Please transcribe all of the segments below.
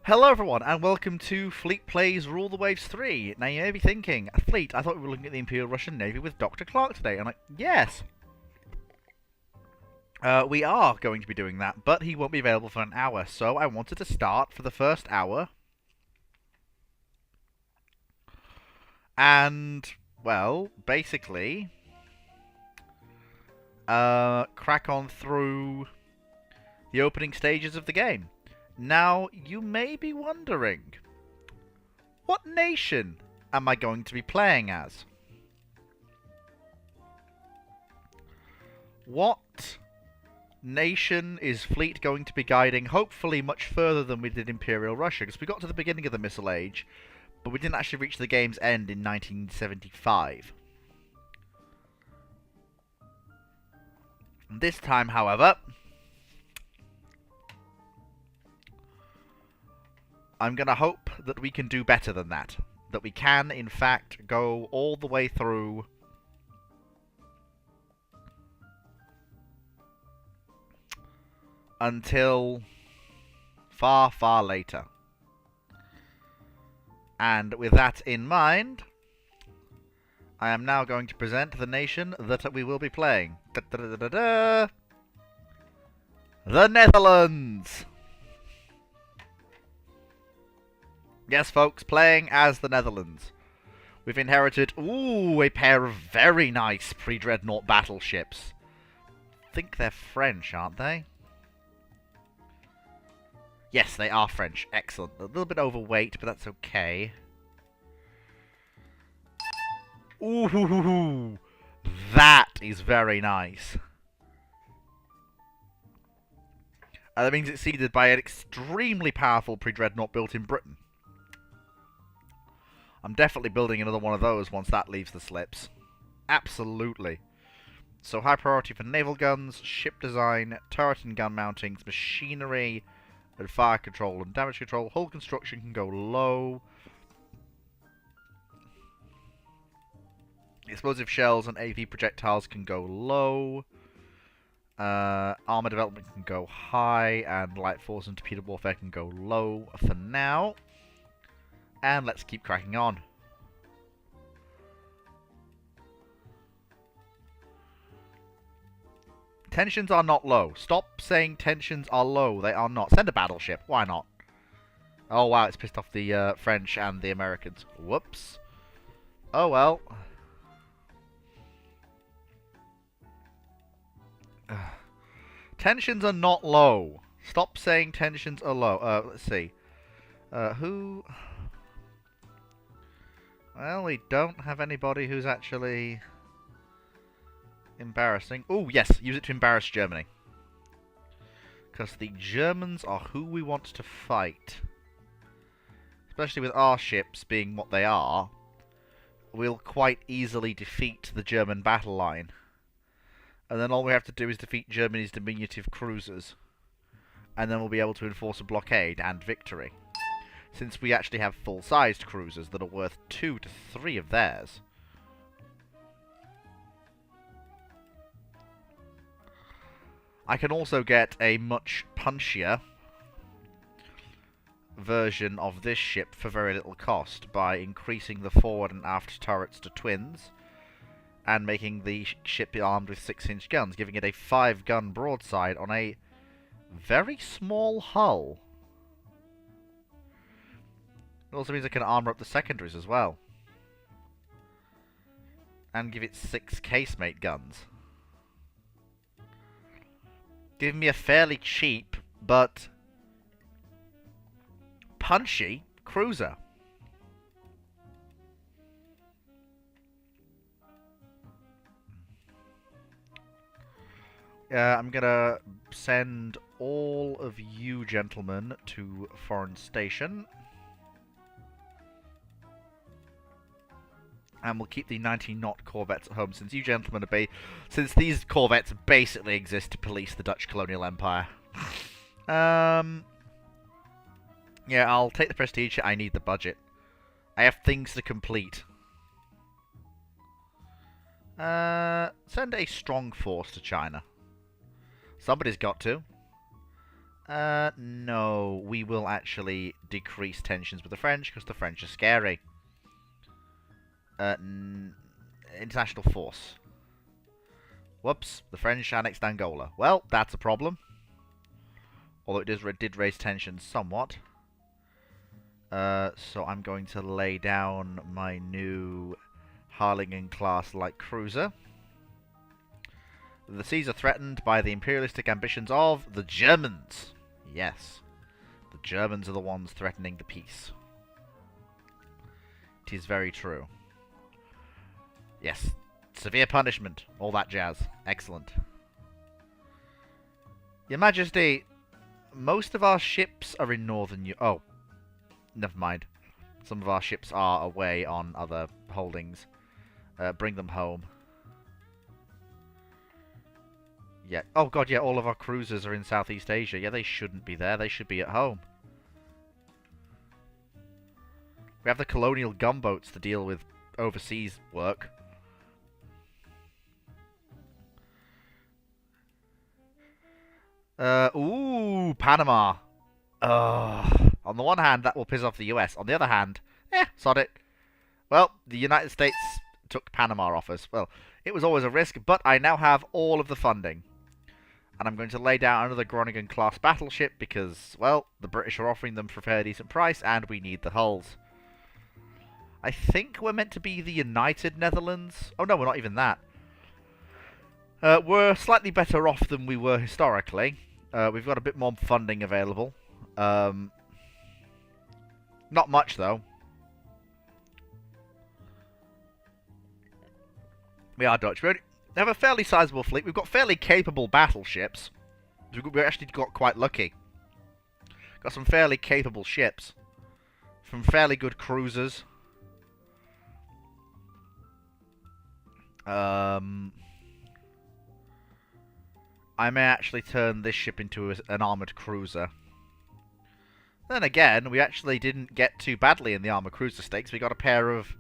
Hello everyone, and welcome to Fleet Plays Rule the Waves 3. Now you may be thinking, Fleet, I thought we were looking at the Imperial Russian Navy with Dr. Clarke today. And I'm like, yes! We are going to be doing that, but he won't be available for an hour, so I wanted to start for the first hour. And, well, basically, crack on through the opening stages of the game. Now, you may be wondering, what nation am I going to be playing as? What nation is Fleet going to be guiding, hopefully much further than we did Imperial Russia? Because we got to the beginning of the Missile Age, but we didn't actually reach the game's end in 1975. This time, however, I'm going to hope that we can do better than that. That we can, in fact, go all the way through until far, far later. And with that in mind, I am now going to present the nation that we will be playing. The Netherlands! Yes, folks, playing as the Netherlands. We've inherited, a pair of very nice pre-dreadnought battleships. I think they're French, aren't they? Yes, they are French. Excellent. A little bit overweight, but that's okay. Ooh, that is very nice. That means it's seeded by an extremely powerful pre-dreadnought built in Britain. I'm definitely building another one of those once that leaves the slips. Absolutely. So high priority for naval guns, ship design, turret and gun mountings, machinery, and fire control and damage control. Hull construction can go low. Explosive shells and AV projectiles can go low. Armor development can go high, and light force and torpedo warfare can go low for now. And let's keep cracking on. Tensions are not low. Stop saying tensions are low. They are not. Send a battleship. Why not? Oh, wow. It's pissed off the French and the Americans. Whoops. Oh, well. Tensions are not low. Stop saying tensions are low. Let's see. Who... Well, we don't have anybody who's actually embarrassing. Oh, yes, use it to embarrass Germany. Because the Germans are who we want to fight. Especially with our ships being what they are, we'll quite easily defeat the German battle line. And then all we have to do is defeat Germany's diminutive cruisers. And then we'll be able to enforce a blockade and victory. Since we actually have full-sized cruisers that are worth 2 to 3 of theirs. I can also get a much punchier version of this ship for very little cost by increasing the forward and aft turrets to twins and making the ship armed with 6-inch guns, giving it a 5-gun broadside on a very small hull. It also means I can armor up the secondaries as well. And give it 6 casemate guns. Giving me a fairly cheap, but punchy cruiser. I'm gonna send all of you gentlemen to Foreign Station. And we'll keep the 90-knot corvettes at home, since you gentlemen are since these corvettes basically exist to police the Dutch colonial empire. Yeah, I'll take the prestige. I need the budget. I have things to complete. Send a strong force to China. Somebody's got to. No. We will actually decrease tensions with the French, because the French are scary. International force. Whoops. The French annexed Angola. Well, that's a problem. Although it did raise tensions somewhat. So I'm going to lay down my new Harlingen-class light cruiser. The seas are threatened by the imperialistic ambitions of the Germans. Yes. The Germans are the ones threatening the peace. It is very true. Yes. Severe punishment. All that jazz. Excellent. Your Majesty, most of our ships are in northern Europe. Oh. Never mind. Some of our ships are away on other holdings. Bring them home. Yeah. Oh god, yeah, all of our cruisers are in Southeast Asia. Yeah, they shouldn't be there. They should be at home. We have the colonial gunboats to deal with overseas work. Ooh, Panama. On the one hand, that will piss off the US. On the other hand, sod it. Well, the United States took Panama off us. Well, it was always a risk, but I now have all of the funding. And I'm going to lay down another Groningen-class battleship because, well, the British are offering them for a fairly decent price, and we need the hulls. I think we're meant to be the United Netherlands. Oh, no, we're not even that. We're slightly better off than we were historically. We've got a bit more funding available. Not much, though. We are Dutch. We have a fairly sizable fleet. We've got fairly capable battleships. We actually got quite lucky. Got some fairly capable ships. Some fairly good cruisers. I may actually turn this ship into an armoured cruiser. Then again, we actually didn't get too badly in the armoured cruiser stakes. We got a pair of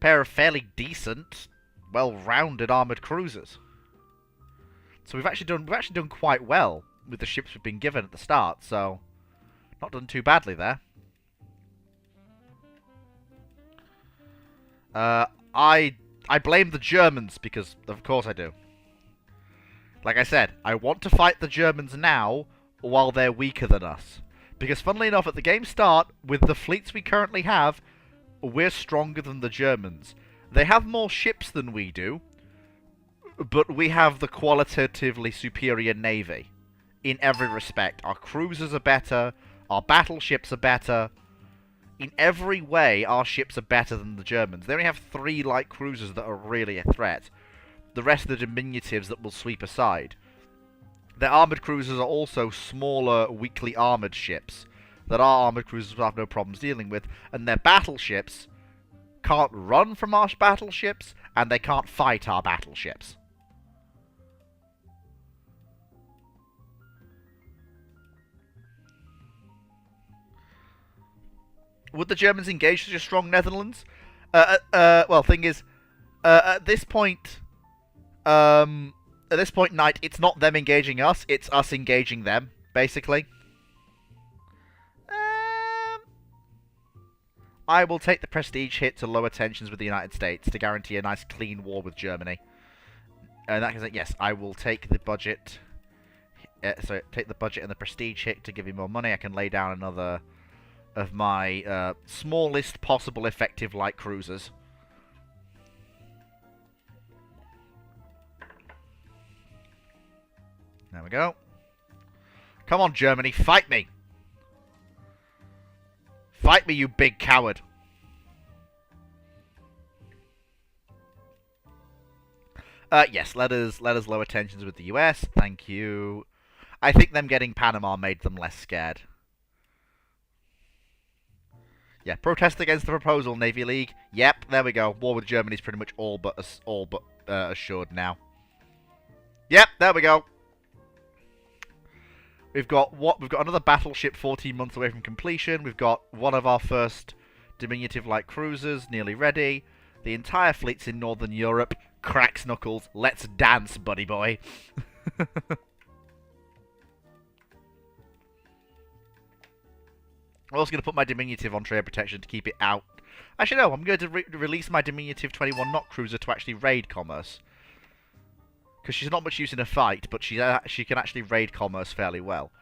fairly decent, well-rounded armoured cruisers. So we've actually done quite well with the ships we've been given at the start. So not done too badly there. I blame the Germans because, of course, I do. Like I said, I want to fight the Germans now while they're weaker than us. Because, funnily enough, at the game start, with the fleets we currently have, we're stronger than the Germans. They have more ships than we do, but we have the qualitatively superior navy. In every respect. Our cruisers are better, our battleships are better. In every way, our ships are better than the Germans. They only have 3 light cruisers that are really a threat. The rest are diminutives that will sweep aside. Their armoured cruisers are also smaller, weakly armoured ships that our armoured cruisers will have no problems dealing with, and their battleships can't run from our battleships, and they can't fight our battleships. Would the Germans engage such a strong Netherlands? Well, thing is, at this point, Knight, it's not them engaging us, it's us engaging them, basically. I will take the prestige hit to lower tensions with the United States to guarantee a nice clean war with Germany. And that case, yes, I will take the budget. So take the budget and the prestige hit to give me more money. I can lay down another of my smallest possible effective light cruisers. There we go. Come on, Germany, fight me! Fight me, you big coward! Yes, let us lower tensions with the US. Thank you. I think them getting Panama made them less scared. Yeah, protest against the proposal, Navy League. Yep, there we go. War with Germany is pretty much all but assured now. Yep, there we go. We've got another battleship 14 months away from completion. We've got one of our first diminutive light cruisers nearly ready. The entire fleet's in Northern Europe. Cracks knuckles. Let's dance, buddy boy. I'm also going to put my diminutive on trade protection to keep it out. Actually, no, I'm going to release my diminutive 21 knot cruiser to actually raid commerce. Because she's not much use in a fight, but she can actually raid commerce fairly well.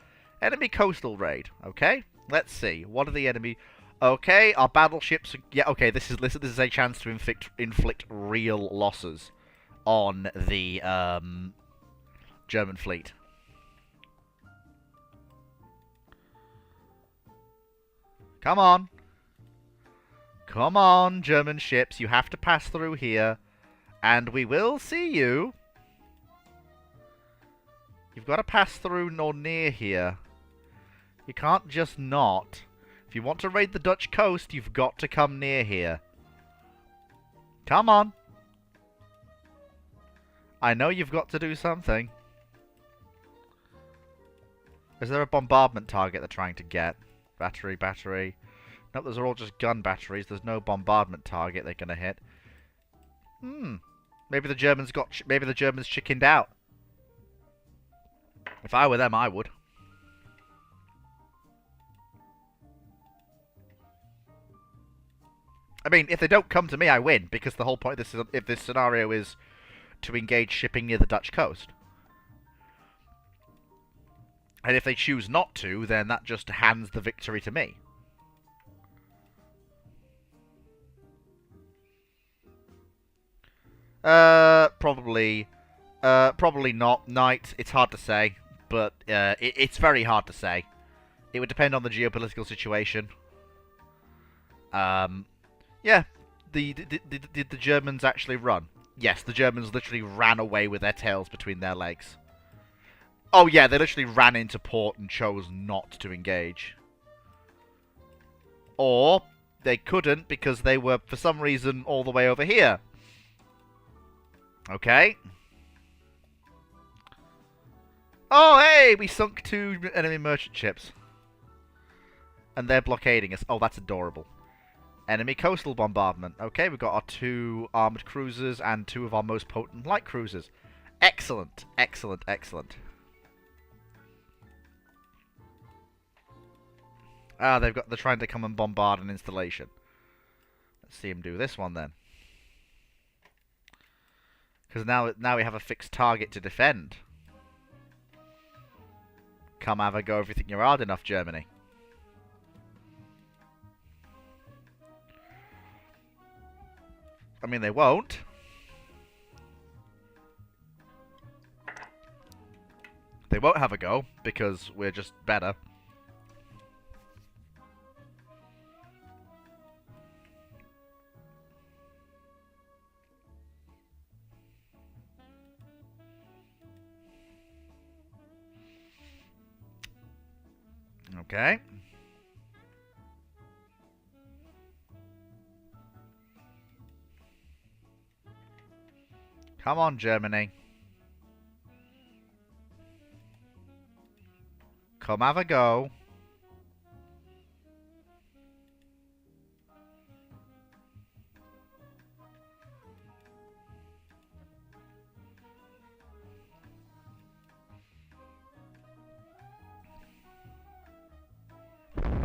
Enemy coastal raid. Okay, let's see. What are the enemy... Okay, our battleships... Yeah, okay, this is a chance to inflict real losses on the German fleet. Come on. Come on, German ships. You have to pass through here. And we will see you. You've got to pass through or near here. You can't just not. If you want to raid the Dutch coast, you've got to come near here. Come on. I know you've got to do something. Is there a bombardment target they're trying to get? Battery, battery. Nope, those are all just gun batteries. There's no bombardment target they're gonna hit. Maybe the Germans chickened out. If I were them, I would. I mean, if they don't come to me, I win, because the whole point of this scenario is to engage shipping near the Dutch coast. And if they choose not to, then that just hands the victory to me. Probably not. Knight, it's hard to say, but it's very hard to say. It would depend on the geopolitical situation. Yeah, did the Germans actually run? Yes, the Germans literally ran away with their tails between their legs. Oh yeah, they literally ran into port and chose not to engage. Or they couldn't because they were, for some reason, all the way over here. Okay. Oh, hey! We sunk 2 enemy merchant ships. And they're blockading us. Oh, that's adorable. Enemy coastal bombardment. Okay, we've got our 2 armoured cruisers and 2 of our most potent light cruisers. Excellent, excellent, excellent. Ah, they're trying to come and bombard an installation. Let's see them do this one then. Because now we have a fixed target to defend. Come have a go if you think you're hard enough, Germany. I mean, they won't. They won't have a go, because we're just better. Okay. Come on, Germany. Come have a go.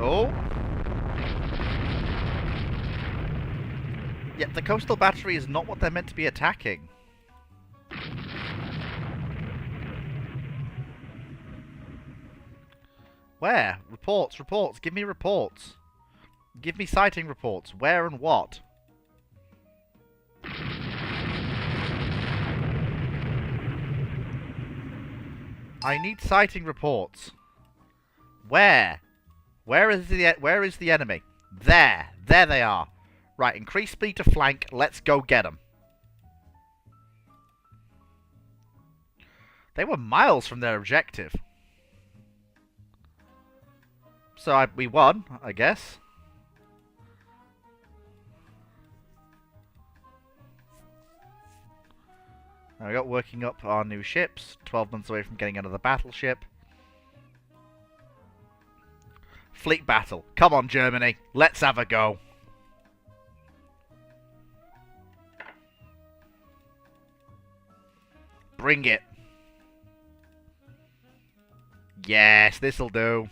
Oh. Yet the coastal battery is not what they're meant to be attacking. Where? Reports, reports. Give me reports. Give me sighting reports. Where and what? I need sighting reports. Where? Where is the enemy? There. There they are. Right, increase speed to flank. Let's go get them. They were miles from their objective. So we won, I guess. Now we got working up our new ships. 12 months away from getting another battleship. Fleet battle. Come on, Germany. Let's have a go. Bring it. Yes, this'll do.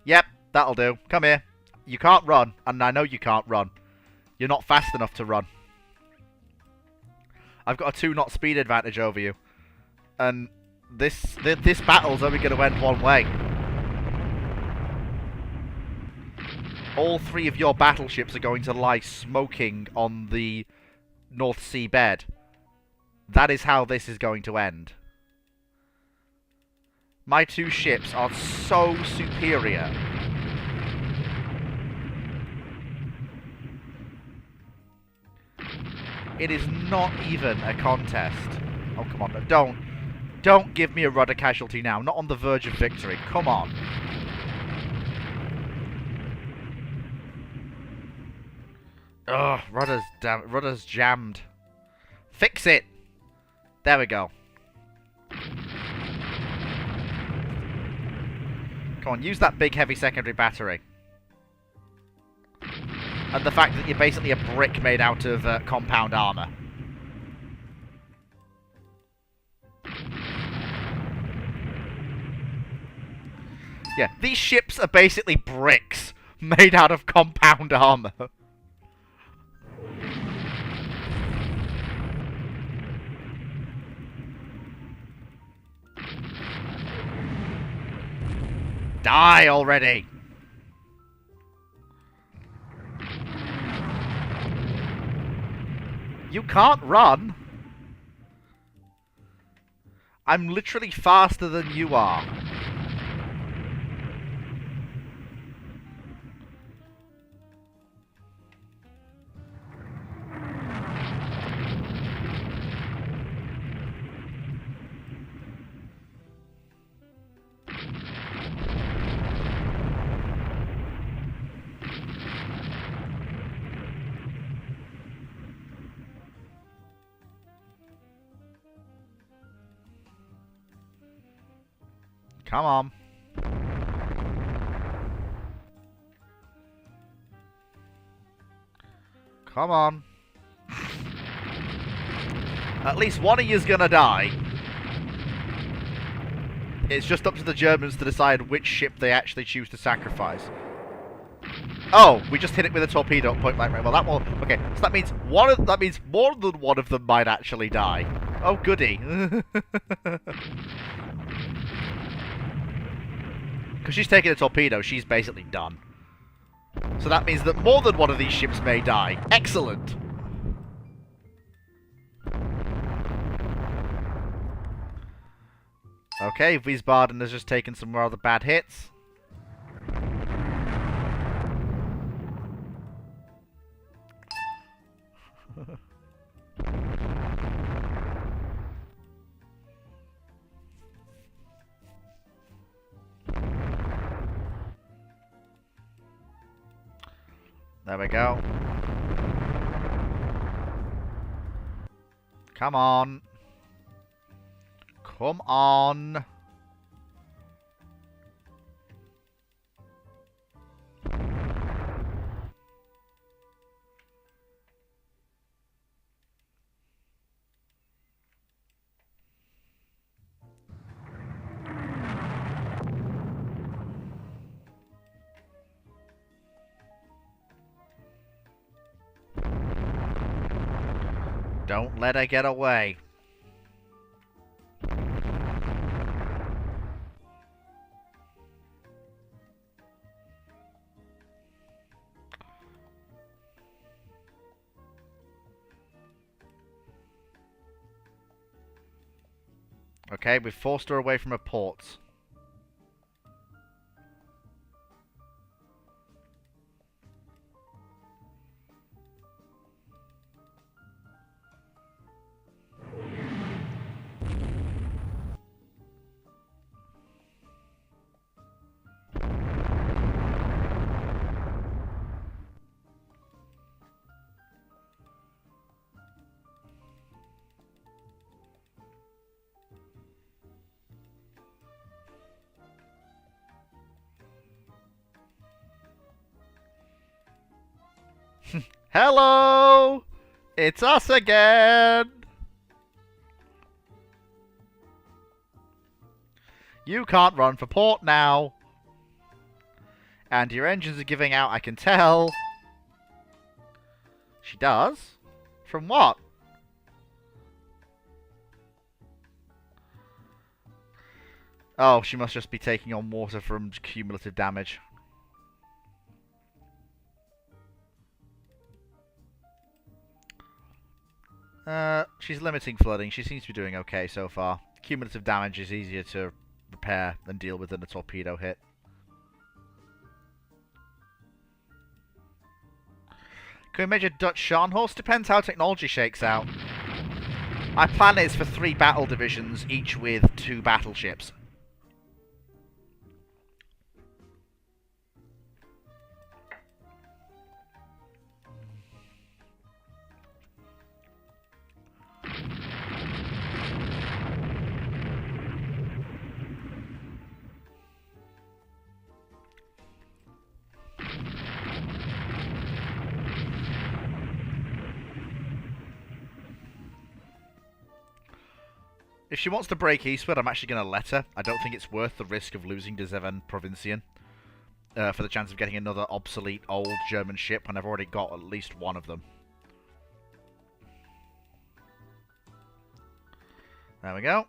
Yep, that'll do. Come here. You can't run, and I know you can't run. You're not fast enough to run. I've got a 2-knot speed advantage over you. And this battle's only going to end one way. All 3 of your battleships are going to lie smoking on the North Sea bed. That is how this is going to end. My 2 ships are so superior. It is not even a contest. Oh, come on. Don't give me a rudder casualty now. Not on the verge of victory. Come on. Ugh, rudder's jammed. Fix it! There we go. Come on, use that big heavy secondary battery. And the fact that you're basically a brick made out of compound armour. Yeah, these ships are basically bricks made out of compound armour. Die already! You can't run! I'm literally faster than you are. Come on. Come on. At least one of you's gonna die. It's just up to the Germans to decide which ship they actually choose to sacrifice. Oh, we just hit it with a torpedo at point blank range. Well, that will. Okay, so that means more than one of them might actually die. Oh, goody. Because she's taking a torpedo, she's basically done. So that means that more than one of these ships may die. Excellent! Okay, Wiesbaden has just taken some rather bad hits. There we go. Come on. Come on. Don't let her get away. Okay, we've forced her away from her ports. Hello! It's us again! You can't run for port now. And your engines are giving out, I can tell. She does? From what? Oh, she must just be taking on water from cumulative damage. She's limiting flooding. She seems to be doing okay so far. Cumulative damage is easier to repair than deal with than a torpedo hit. Can we measure Dutch Scharnhorst? Depends how technology shakes out. My plan is for 3 battle divisions, each with 2 battleships. If she wants to break eastward, I'm actually going to let her. I don't think it's worth the risk of losing to Zeven Provincian for the chance of getting another obsolete old German ship, and I've already got at least one of them. There we go.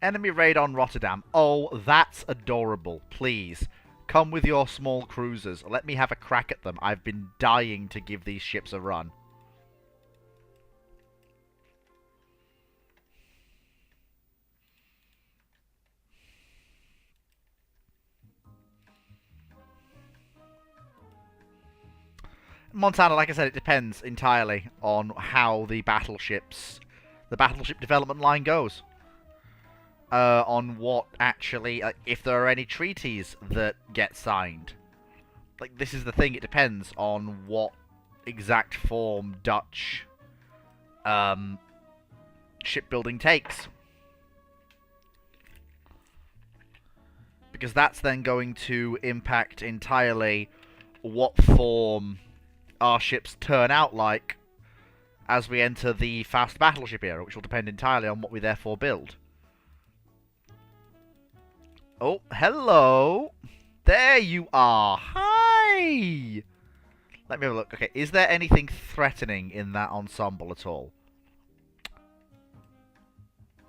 Enemy raid on Rotterdam. Oh, that's adorable. Please, come with your small cruisers. Let me have a crack at them. I've been dying to give these ships a run. Montana, like I said, it depends entirely on how the battleship development line goes. On what actually, if there are any treaties that get signed. Like, this is the thing, it depends on what exact form Dutch shipbuilding takes. Because that's then going to impact entirely what form our ships turn out like as we enter the fast battleship era, which will depend entirely on what we therefore build. Oh, hello! There you are! Hi! Let me have a look. Okay, is there anything threatening in that ensemble at all?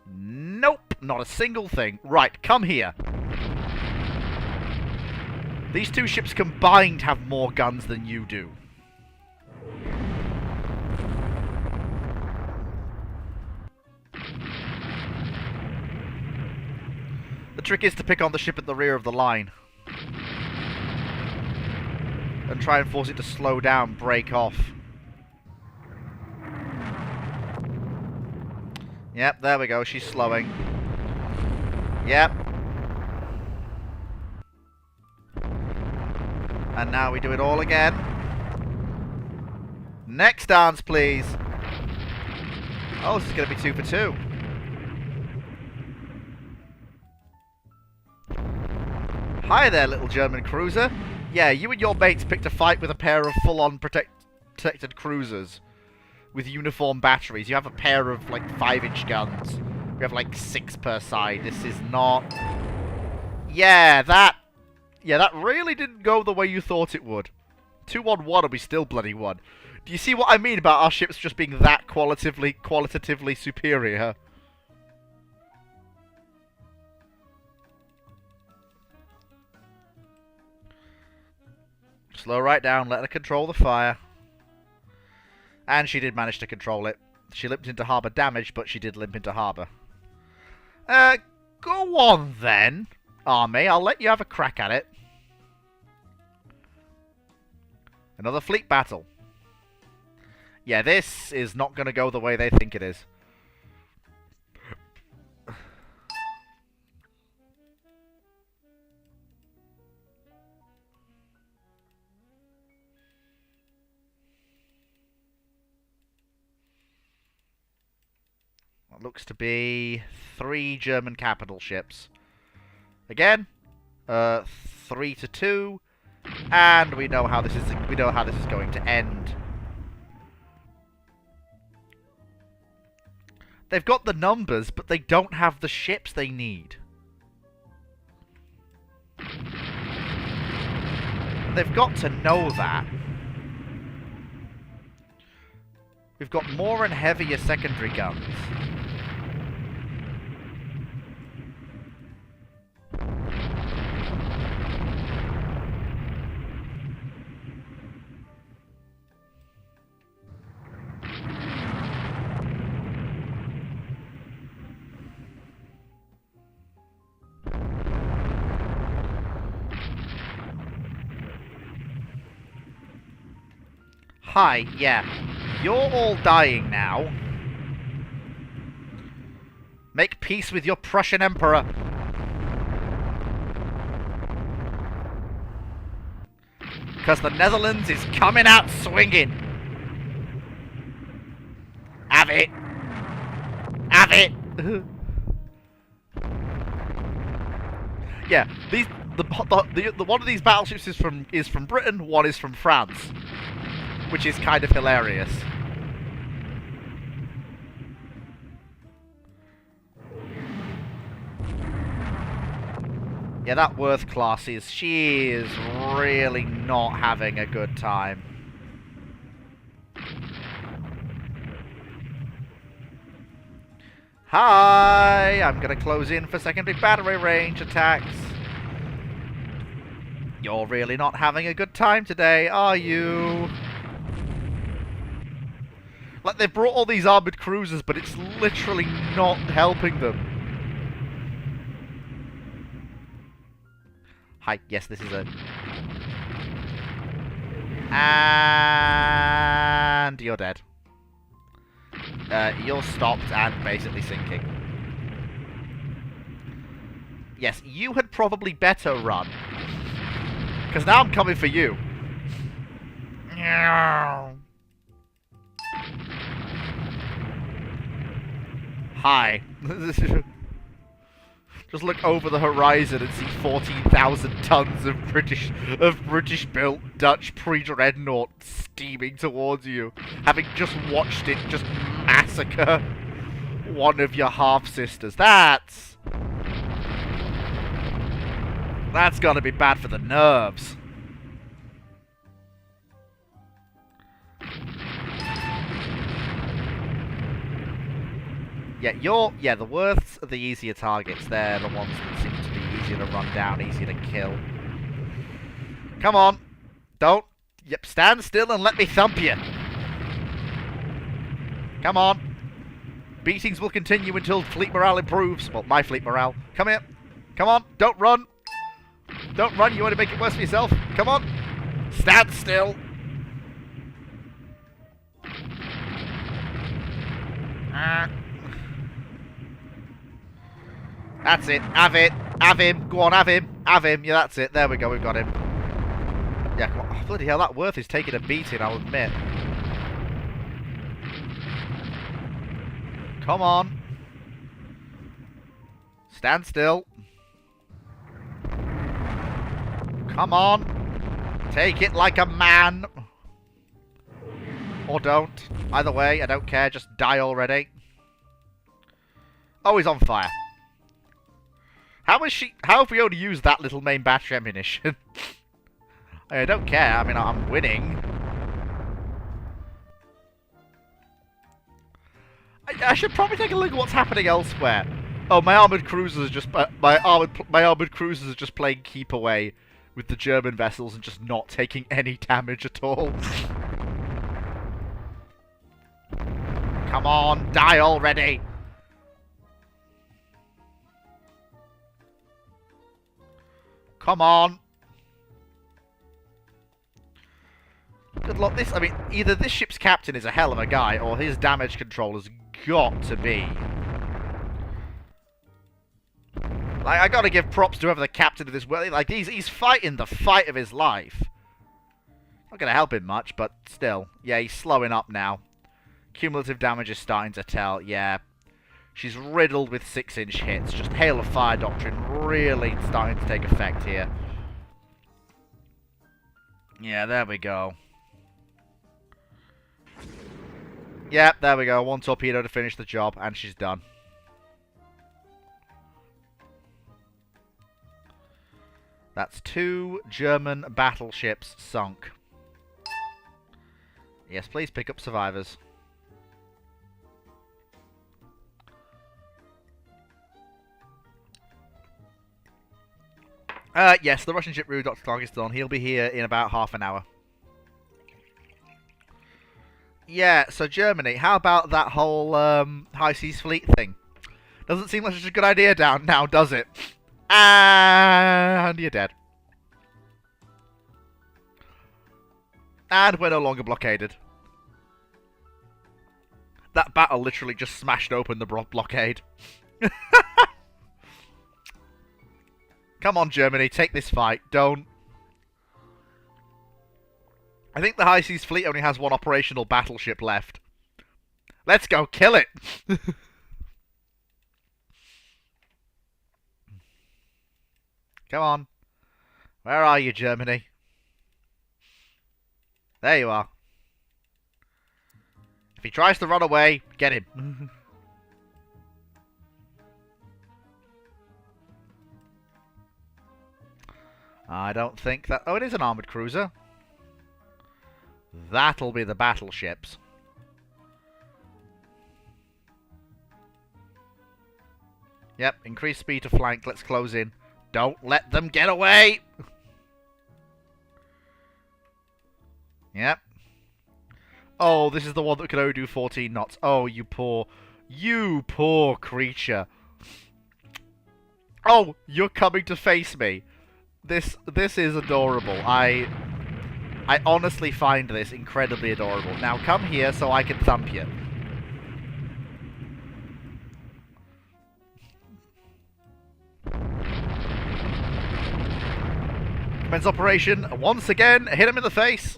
Nope, not a single thing. Right, come here. These 2 ships combined have more guns than you do. The trick is to pick on the ship at the rear of the line. And try and force it to slow down, break off. Yep, there we go, she's slowing. Yep. And now we do it all again. Next dance, please. Oh, this is going to be 2 for 2. Hi there, little German cruiser. Yeah, you and your mates picked a fight with a pair of full-on protected cruisers with uniform batteries. You have a pair of, like, 5-inch guns. We have, like, 6 per side. This is not... Yeah, that really didn't go the way you thought it would. 2 on 1 and we still bloody won. Do you see what I mean about our ships just being that qualitatively superior? Slow right down, let her control the fire. And she did manage to control it. She limped into harbour damage, but she did limp into harbour. Go on then, army. I'll let you have a crack at it. Another fleet battle. Yeah, this is not going to go the way they think it is. What looks to be 3 German capital ships. Again, 3 to 2, and we know how this is going to end. They've got the numbers, but they don't have the ships they need. They've got to know that. We've got more and heavier secondary guns. Hi, yeah. You're all dying now. Make peace with your Prussian Emperor. Because the Netherlands is coming out swinging. Have it. Have it. Yeah, the one of these battleships is from Britain, one is from France. Which is kind of hilarious. Yeah, that Worth class she is really not having a good time. Hi! I'm gonna close in for secondary battery range attacks. You're really not having a good time today, are you? Like, they brought all these armoured cruisers, but it's literally not helping them. Hi, yes, this is a... And you're dead. You're stopped and basically sinking. Yes, you had probably better run. Because now I'm coming for you. Hi. Just look over the horizon and see 14,000 tons of British-built Dutch pre-dreadnought steaming towards you, having just watched it just massacre one of your half-sisters. That's gotta be bad for the nerves. Yeah, the Worths are the easier targets. They're the ones that seem to be easier to run down, easier to kill. Come on. Don't. Yep, stand still and let me thump you. Come on. Beatings will continue until fleet morale improves. Well, my fleet morale. Come here. Come on. Don't run. Don't run. You want to make it worse for yourself. Come on. Stand still. That's it. Have it. Have him. Go on, have him. Have him. Yeah, that's it. There we go. We've got him. Yeah, come on. Oh, bloody hell, that Worth is taking a beating, I'll admit. Come on. Stand still. Come on. Take it like a man. Or don't. Either way, I don't care. Just die already. Oh, he's on fire. How have we only used that little main battery ammunition? I don't care. I mean, I'm winning. I should probably take a look at what's happening elsewhere. Oh, my armored cruisers are just my armored cruisers are just playing keep away with the German vessels and just not taking any damage at all. Come on, die already. Come on. Good luck. I mean, either this ship's captain is a hell of a guy, or his damage control has got to be. Like, I gotta give props to whoever the captain of this world. Like, he's fighting the fight of his life. Not gonna help him much, but still. Yeah, he's slowing up now. Cumulative damage is starting to tell. Yeah. She's riddled with 6-inch hits. Just Hail of Fire Doctrine really starting to take effect here. Yeah, there we go. Yep, there we go. One torpedo to finish the job, and she's done. That's 2 German battleships sunk. Yes, please pick up survivors. Yes, the Russian ship route, Dr. Clarke is still on. He'll be here in about half an hour. Yeah, so Germany, how about that whole High Seas Fleet thing? Doesn't seem like such a good idea down now, does it? And you're dead. And we're no longer blockaded. That battle literally just smashed open the blockade. Come on, Germany, take this fight. Don't. I think the High Seas Fleet only has 1 operational battleship left. Let's go kill it! Come on. Where are you, Germany? There you are. If he tries to run away, get him. I don't think that... Oh, it is an armoured cruiser. That'll be the battleships. Yep, increase speed to flank. Let's close in. Don't let them get away! Yep. Oh, this is the one that can only do 14 knots. Oh, you poor creature. Oh, you're coming to face me. This is adorable. I honestly find this incredibly adorable. Now come here so I can thump you. Commence operation. Once again, hit him in the face.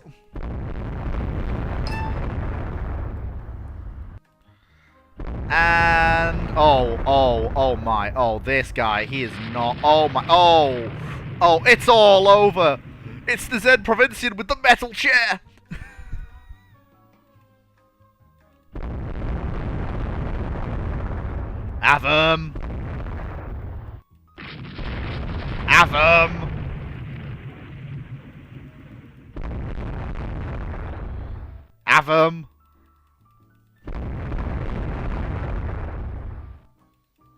And... Oh my. Oh, this guy. He is not... Oh my... Oh, it's all over. It's the Zen Provincian with the metal chair. Have 'em. Have 'em. Have 'em.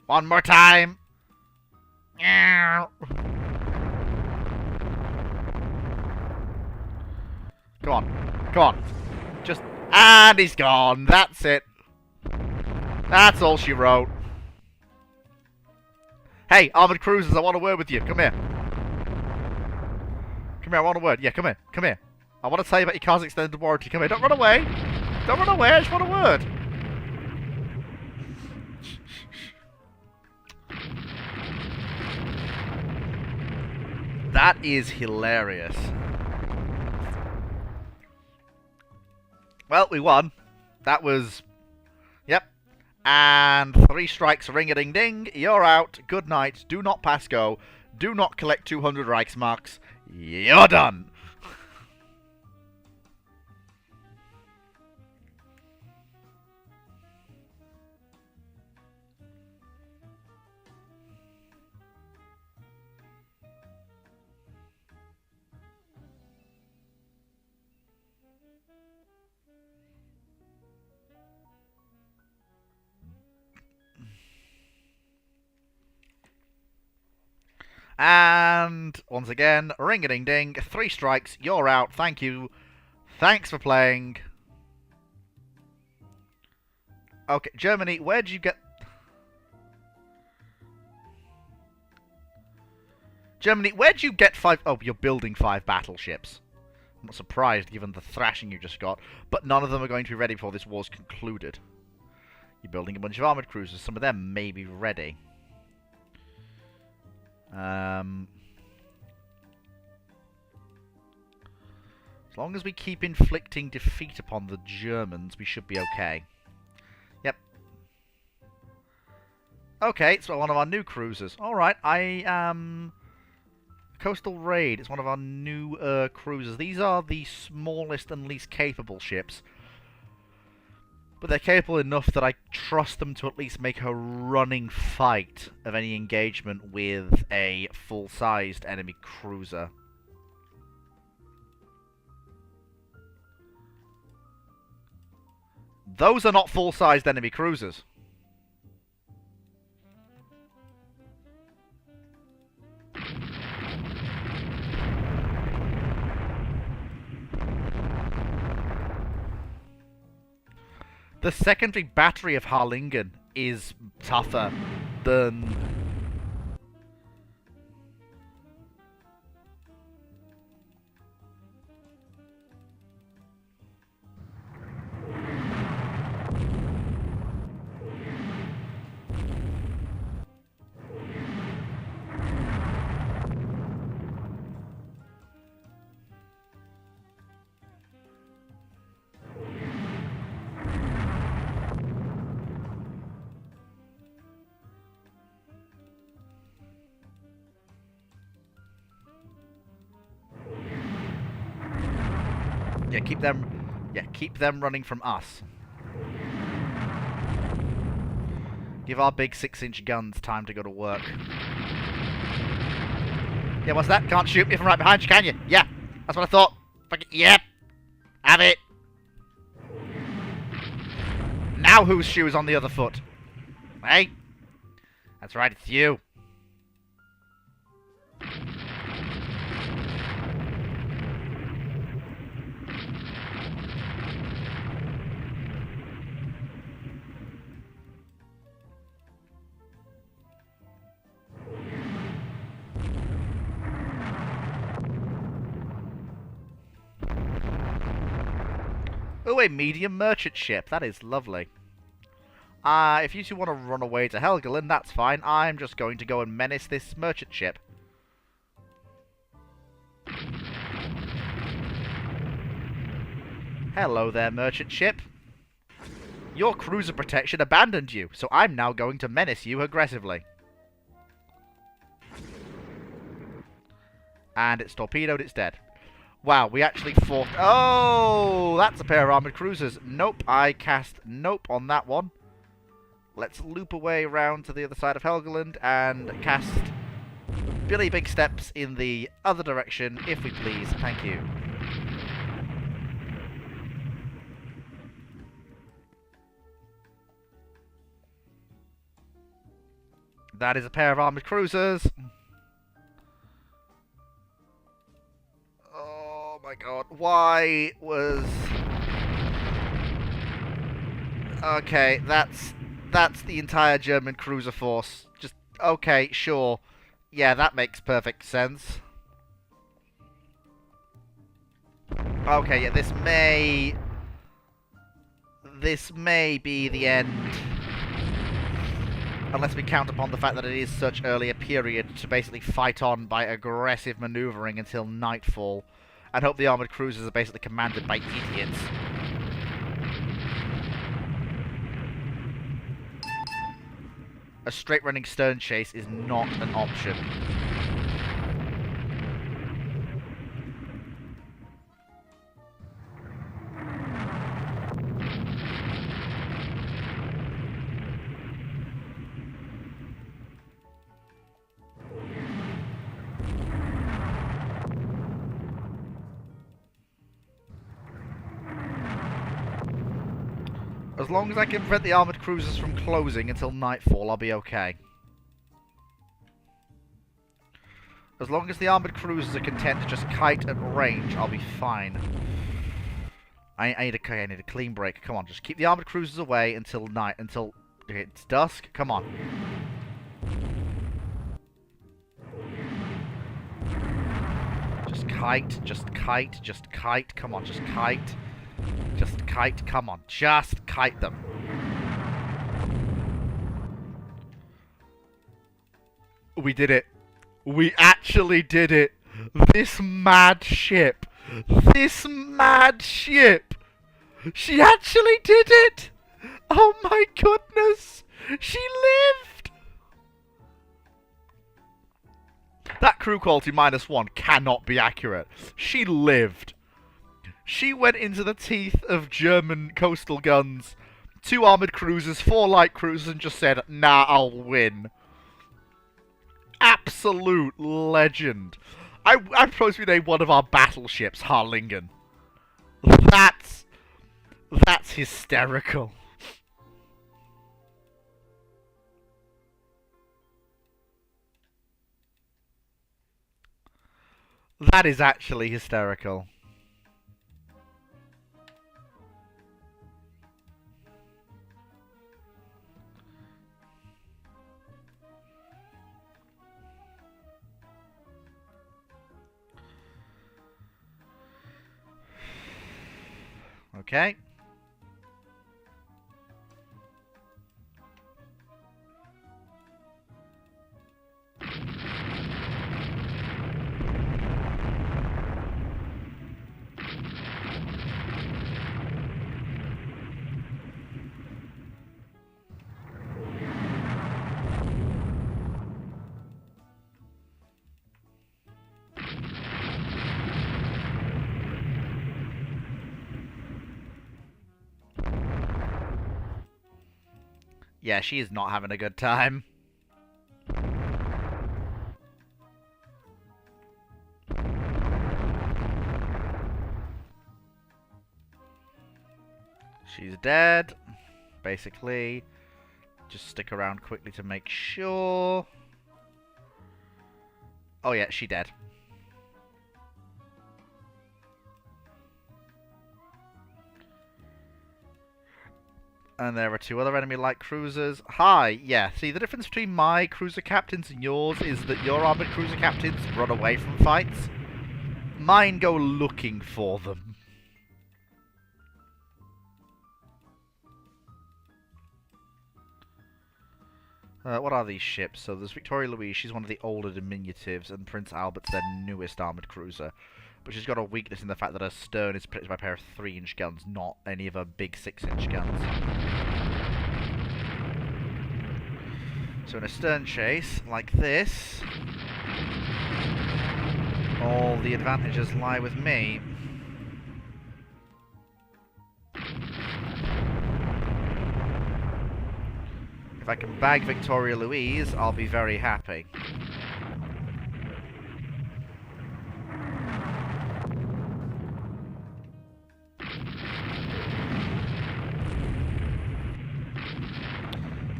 One more time. Come on. Come on. Just... And he's gone. That's it. That's all she wrote. Hey, armoured cruisers, I want a word with you. Come here. Come here, I want a word. Yeah, come here. Come here. I want to tell you about your car's extended warranty. Come here. Don't run away. Don't run away. I just want a word. That is hilarious. Well, we won. That was... Yep. And 3 strikes, ring-a-ding-ding. You're out. Good night. Do not pass go. Do not collect 200 Reichsmarks. You're done. And once again, ring-a-ding-ding, 3 strikes, you're out, thank you. Thanks for playing. Okay, Germany, where'd you get... Germany, where'd you get 5... Oh, you're building 5 battleships. I'm not surprised, given the thrashing you just got. But none of them are going to be ready before this war's concluded. You're building a bunch of armoured cruisers. Some of them may be ready. As long as we keep inflicting defeat upon the Germans, we should be okay. Yep. Okay, it's one of our new cruisers. Alright, Coastal Raid is one of our new cruisers. These are the smallest and least capable ships. But they're capable enough that I trust them to at least make a running fight of any engagement with a full-sized enemy cruiser. Those are not full-sized enemy cruisers. The secondary battery of Harlingen is tougher than... keep them running from us. Give our big 6-inch guns time to go to work. Yeah, what's that? Can't shoot me from right behind you, can you? Yeah, that's what I thought. Fucking, yep. Have it. Now whose shoe is on the other foot? Hey? That's right, it's you. Oh, a medium merchant ship. That is lovely. If you two want to run away to Helgoland, that's fine. I'm just going to go and menace this merchant ship. Hello there, merchant ship. Your cruiser protection abandoned you, so I'm now going to menace you aggressively. And it's torpedoed, it's dead. Wow, we actually fought... Oh, that's a pair of armoured cruisers. Nope, I cast nope on that one. Let's loop away around to the other side of Helgoland and cast Billy Big Steps in the other direction, if we please. Thank you. That is a pair of armoured cruisers. Oh my god, why was... Okay, that's the entire German cruiser force. Just, okay, sure. Yeah, that makes perfect sense. Okay, yeah, this may be the end. Unless we count upon the fact that it is such earlier period to basically fight on by aggressive manoeuvring until nightfall. And hope the armoured cruisers are basically commanded by idiots. A straight-running stern chase is not an option. As long as I can prevent the armoured cruisers from closing until nightfall, I'll be okay. As long as the armoured cruisers are content to just kite at range, I'll be fine. I need a clean break. Come on, just keep the armoured cruisers away until night, until it's dusk. Come on. Just kite, just kite, just kite. Come on, just kite. Just kite, come on, just kite them. We did it. We actually did it. This mad ship. This mad ship. She actually did it. Oh my goodness. She lived. That crew quality -1 cannot be accurate. She lived. She went into the teeth of German coastal guns, 2 armoured cruisers, 4 light cruisers, and just said, nah, I'll win. Absolute legend. I propose we name one of our battleships Harlingen. That's hysterical. That is actually hysterical. Okay. Yeah, she is not having a good time. She's dead. Basically. Just stick around quickly to make sure. Oh yeah, she dead. And there are 2 other enemy light cruisers. Hi, yeah, see, the difference between my cruiser captains and yours is that your armoured cruiser captains run away from fights. Mine go looking for them. What are these ships? So there's Victoria Louise, she's one of the older diminutives, and Prince Albert's their newest armoured cruiser. But she's got a weakness in the fact that her stern is protected by a pair of 3-inch guns, not any of her big 6-inch guns. So in a stern chase, like this, all the advantages lie with me. If I can bag Victoria Louise, I'll be very happy.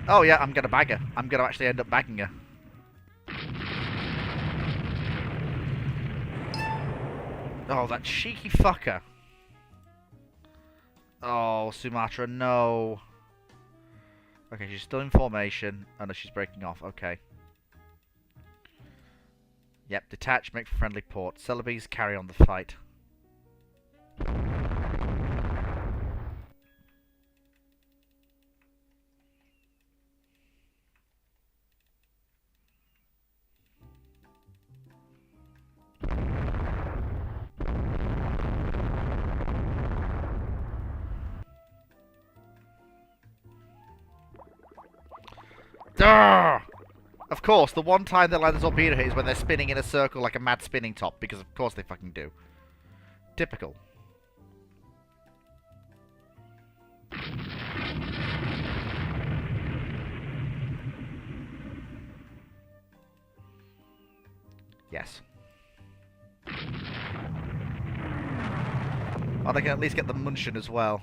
Oh yeah, I'm gonna bag her. I'm gonna actually end up bagging her. Oh, that cheeky fucker. Oh, Sumatra, no. Okay, she's still in formation. Oh no, she's breaking off. Okay. Yep, detach, make for friendly port. Celebes, carry on the fight. Durr! Of course, the one time they land the torpedo hit is when they're spinning in a circle like a mad spinning top, because of course they fucking do. Typical. Yes. Oh, they can at least get the Munchen as well.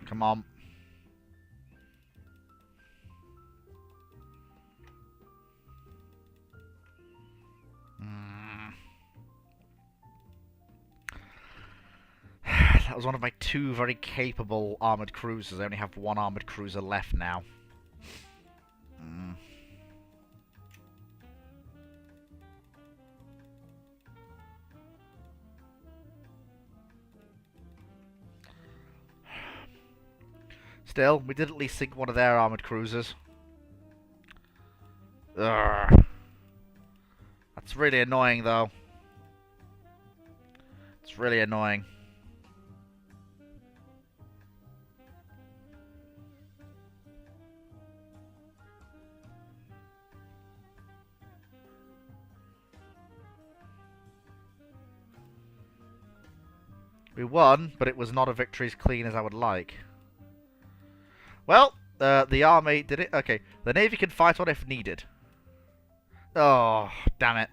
Come on. That was one of my 2 very capable armoured cruisers. I only have 1 armoured cruiser left now. Still, we did at least sink one of their armoured cruisers. Ugh. That's really annoying, though. It's really annoying. We won, but it was not a victory as clean as I would like. Well, the army did it. Okay, the navy can fight on if needed. Oh, damn it.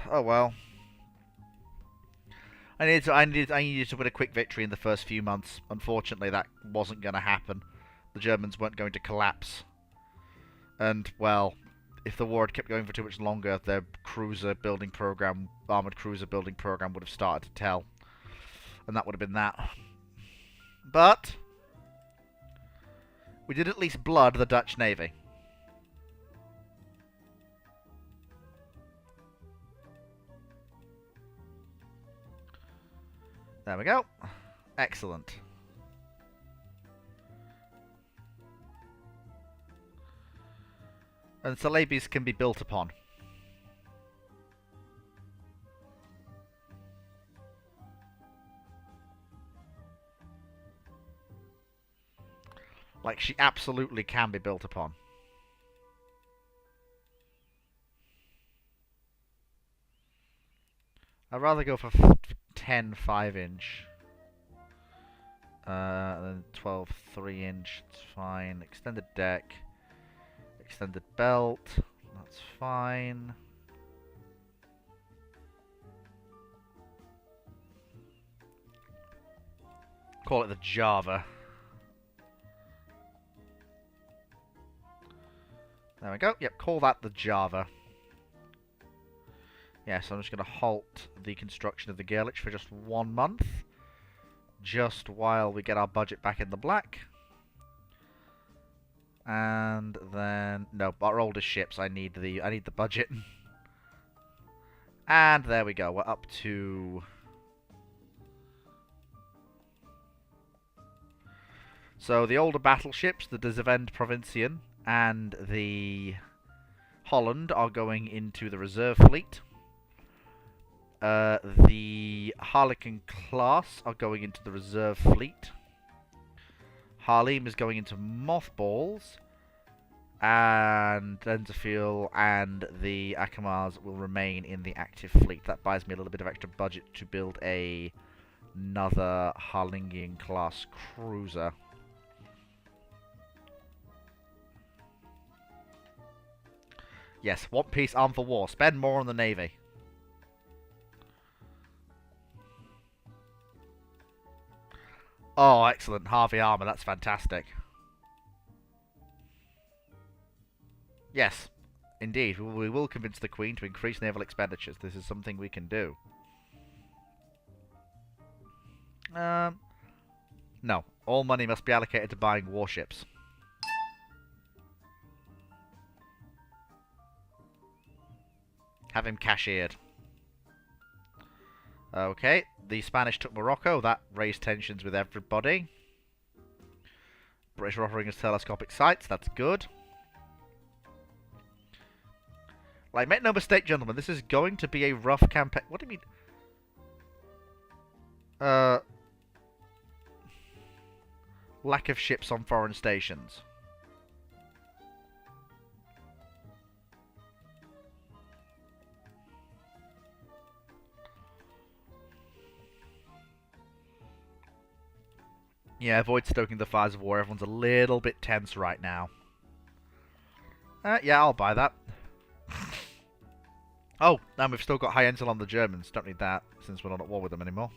Oh well. I needed to win a quick victory in the first few months. Unfortunately, that wasn't going to happen. The Germans weren't going to collapse. And, well, if the war had kept going for too much longer, their cruiser building program, armored cruiser building program, would have started to tell. And that would have been that. But we did at least blood the Dutch Navy. There we go. Excellent. And Celebes can be built upon. Like, she absolutely can be built upon. I'd rather go for 10 5-inch. Then 12 3-inch. It's fine. Extended deck. Extended belt. That's fine. Call it the Java. There we go. Yep, call that the Java. Yes, I'm just going to halt the construction of the Gaelic for just 1 month. Just while we get our budget back in the black. And then... no, our oldest ships, I need the budget. And there we go, we're up to... so the older battleships, the De Zavend Provinciën and the Holland are going into the reserve fleet. The Harlequin class are going into the reserve fleet. Harlem is going into mothballs. And Enderfield and the Akamars will remain in the active fleet. That buys me a little bit of extra budget to build another Harlingian class cruiser. Yes, one piece armed for war. Spend more on the navy. Oh, excellent. Harvey armor. That's fantastic. Yes, indeed. We will convince the Queen to increase naval expenditures. This is something we can do. No. All money must be allocated to buying warships. Have him cashiered. Okay, the Spanish took Morocco. That raised tensions with everybody. British are offering us telescopic sights. That's good. Like, make no mistake, gentlemen, this is going to be a rough campaign. What do you mean? Lack of ships on foreign stations. Yeah, avoid stoking the fires of war. Everyone's a little bit tense right now. Yeah, I'll buy that. Oh, and we've still got high intel on the Germans. Don't need that, since we're not at war with them anymore.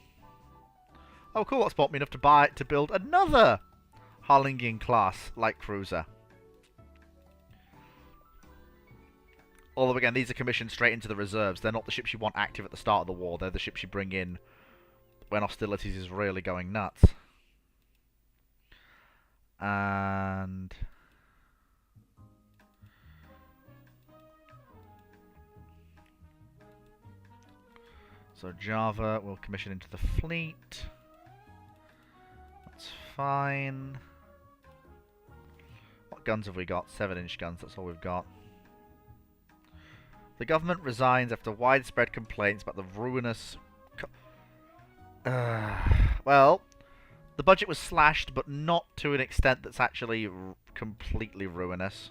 Oh, cool. That's bought me enough to build another Harlingian class light cruiser. Although, again, these are commissioned straight into the reserves. They're not the ships you want active at the start of the war. They're the ships you bring in when hostilities is really going nuts. And... so Java will commission into the fleet. That's fine. What guns have we got? 7-inch guns, that's all we've got. The government resigns after widespread complaints about the ruinous... well, the budget was slashed, but not to an extent that's actually completely ruinous.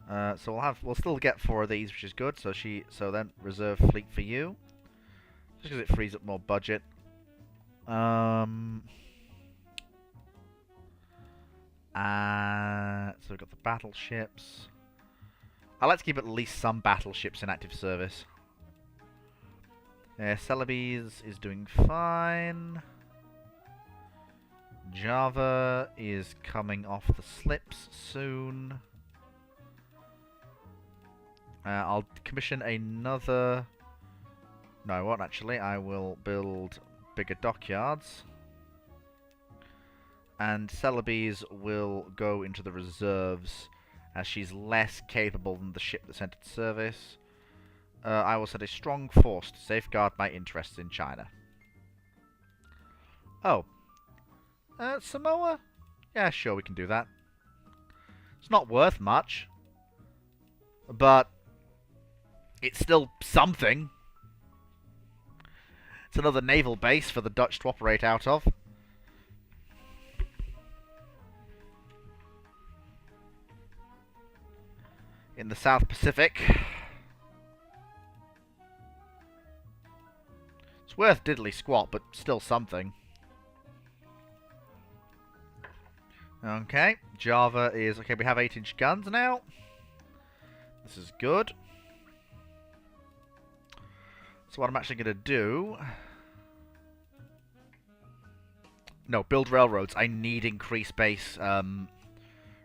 So we'll still get 4 of these, which is good. So then reserve fleet for you, just because it frees up more budget. So we've got the battleships. I like to keep at least some battleships in active service. Celebes is doing fine. Java is coming off the slips soon. I'll commission another... No, I won't actually. I will build bigger dockyards. And Celebes will go into the reserves, as she's less capable than the ship that sent it to service. I will set a strong force to safeguard my interests in China. Oh. Samoa? Yeah, sure, we can do that. It's not worth much, but it's still something. It's another naval base for the Dutch to operate out of. In the South Pacific. It's worth diddly squat, but still something. Okay, Java is... Okay, we have 8-inch guns now. This is good. So what I'm actually going to do... No, build railroads. I need increased base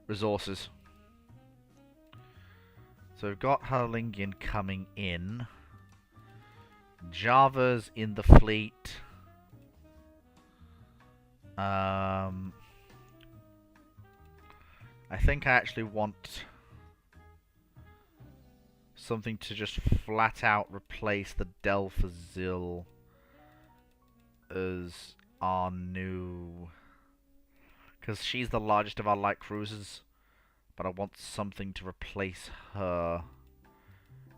resources. So we've got Harlingen coming in. Java's in the fleet. I think I actually want something to just flat out replace the Delphazil as our new... Because she's the largest of our light cruisers. But I want something to replace her.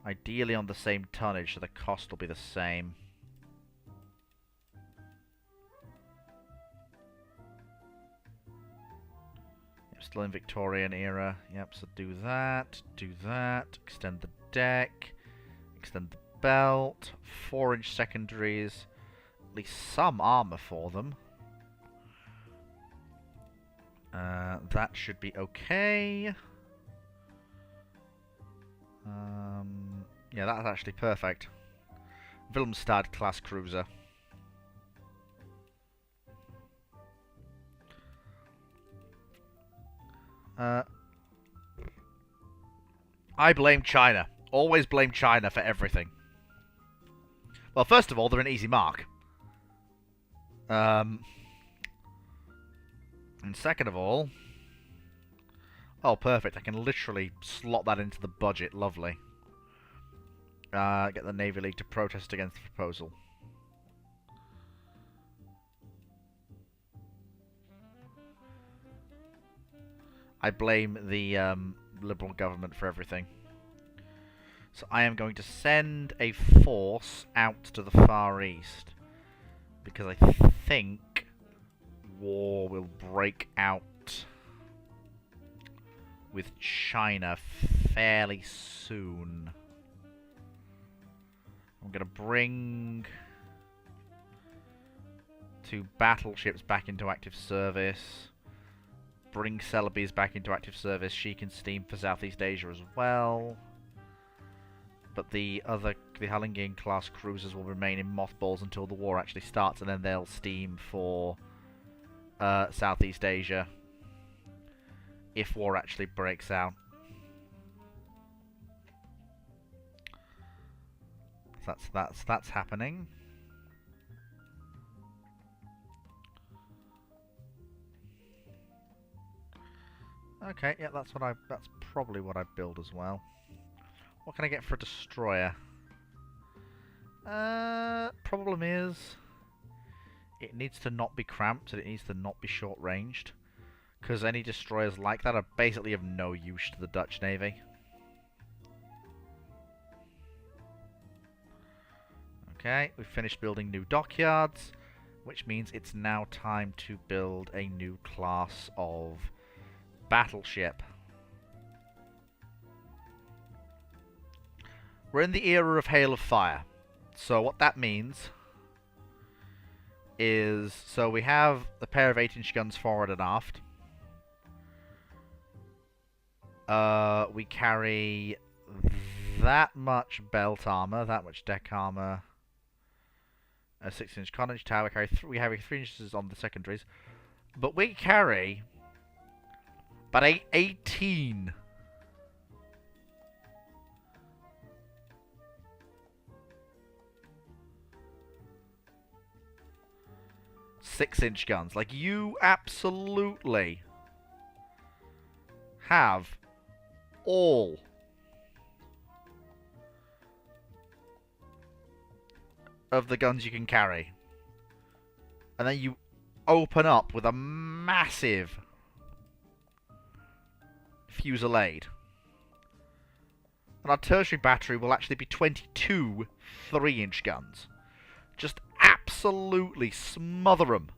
Ideally on the same tonnage, so the cost will be the same. Yep, still in Victorian era. Yep, so do that, extend the deck, extend the belt, 4-inch secondaries, at least some armor for them. That should be okay. Yeah, that's actually perfect. Wilhelmstad class cruiser. I blame China. Always blame China for everything. Well, first of all, they're an easy mark. And second of all... Oh, perfect. I can literally slot that into the budget. Lovely. Get the Navy League to protest against the proposal. I blame the Liberal government for everything. So I am going to send a force out to the Far East. Because I think war will break out with China fairly soon. I'm going to bring 2 battleships back into active service. Bring Celebes back into active service. She can steam for Southeast Asia as well. But the Harlingen class cruisers will remain in mothballs until the war actually starts, and then they'll steam for Southeast Asia if war actually breaks out. That's happening. Okay, yeah, that's probably what I build as well. What can I get for a destroyer? Problem is, it needs to not be cramped and it needs to not be short-ranged, because any destroyers like that are basically of no use to the Dutch Navy. Okay, we've finished building new dockyards, which means it's now time to build a new class of battleship. We're in the era of Hail of Fire. So what that means is... So we have a pair of 8-inch guns forward and aft. We carry that much belt armor, that much deck armor. A 6-inch connage tower. We have 3 inches on the secondaries. But we carry... But 18... six-inch guns. Like, you absolutely have all of the guns you can carry. And then you open up with a massive fusillade. And our tertiary battery will actually be 22 3-inch guns. Just absolutely smother them.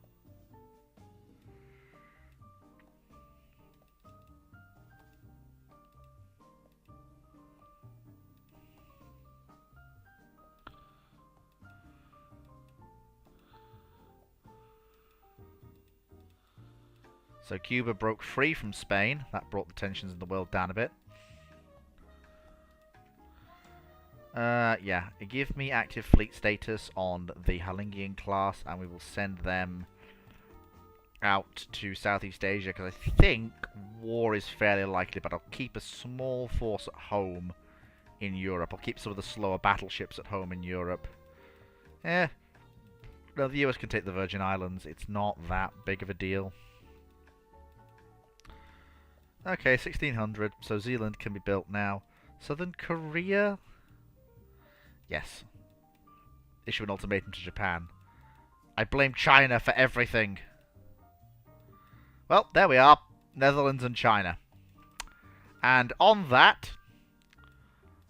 So Cuba broke free from Spain. That brought the tensions in the world down a bit. Yeah. Give me active fleet status on the Halingian class, and we will send them out to Southeast Asia, because I think war is fairly likely, but I'll keep a small force at home in Europe. I'll keep some of the slower battleships at home in Europe. No, the US can take the Virgin Islands. It's not that big of a deal. Okay, 1600, so Zealand can be built now. Southern Korea? Yes. Issue an ultimatum to Japan. I blame China for everything. Well, there we are. Netherlands and China. And on that,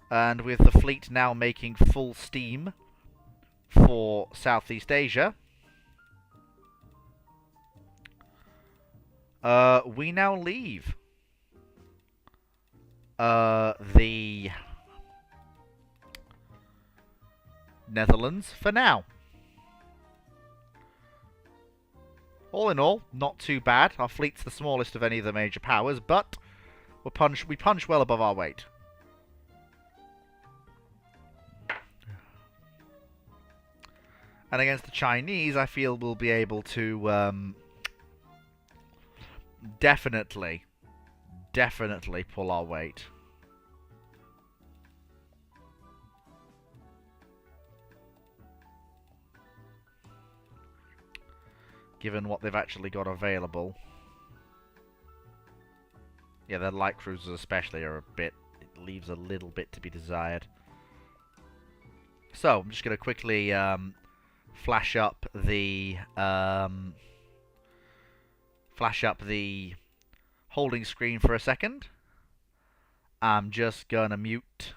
and with the fleet now making full steam for Southeast Asia, we now leave the Netherlands for now. All in all, not too bad. Our fleet's the smallest of any of the major powers, but we punch well above our weight. And against the Chinese, I feel we'll be able to definitely pull our weight. Given what they've actually got available. Yeah, their light cruisers especially are a bit... It leaves a little bit to be desired. So, I'm just going to quickly flash up the holding screen for a second. I'm just going to mute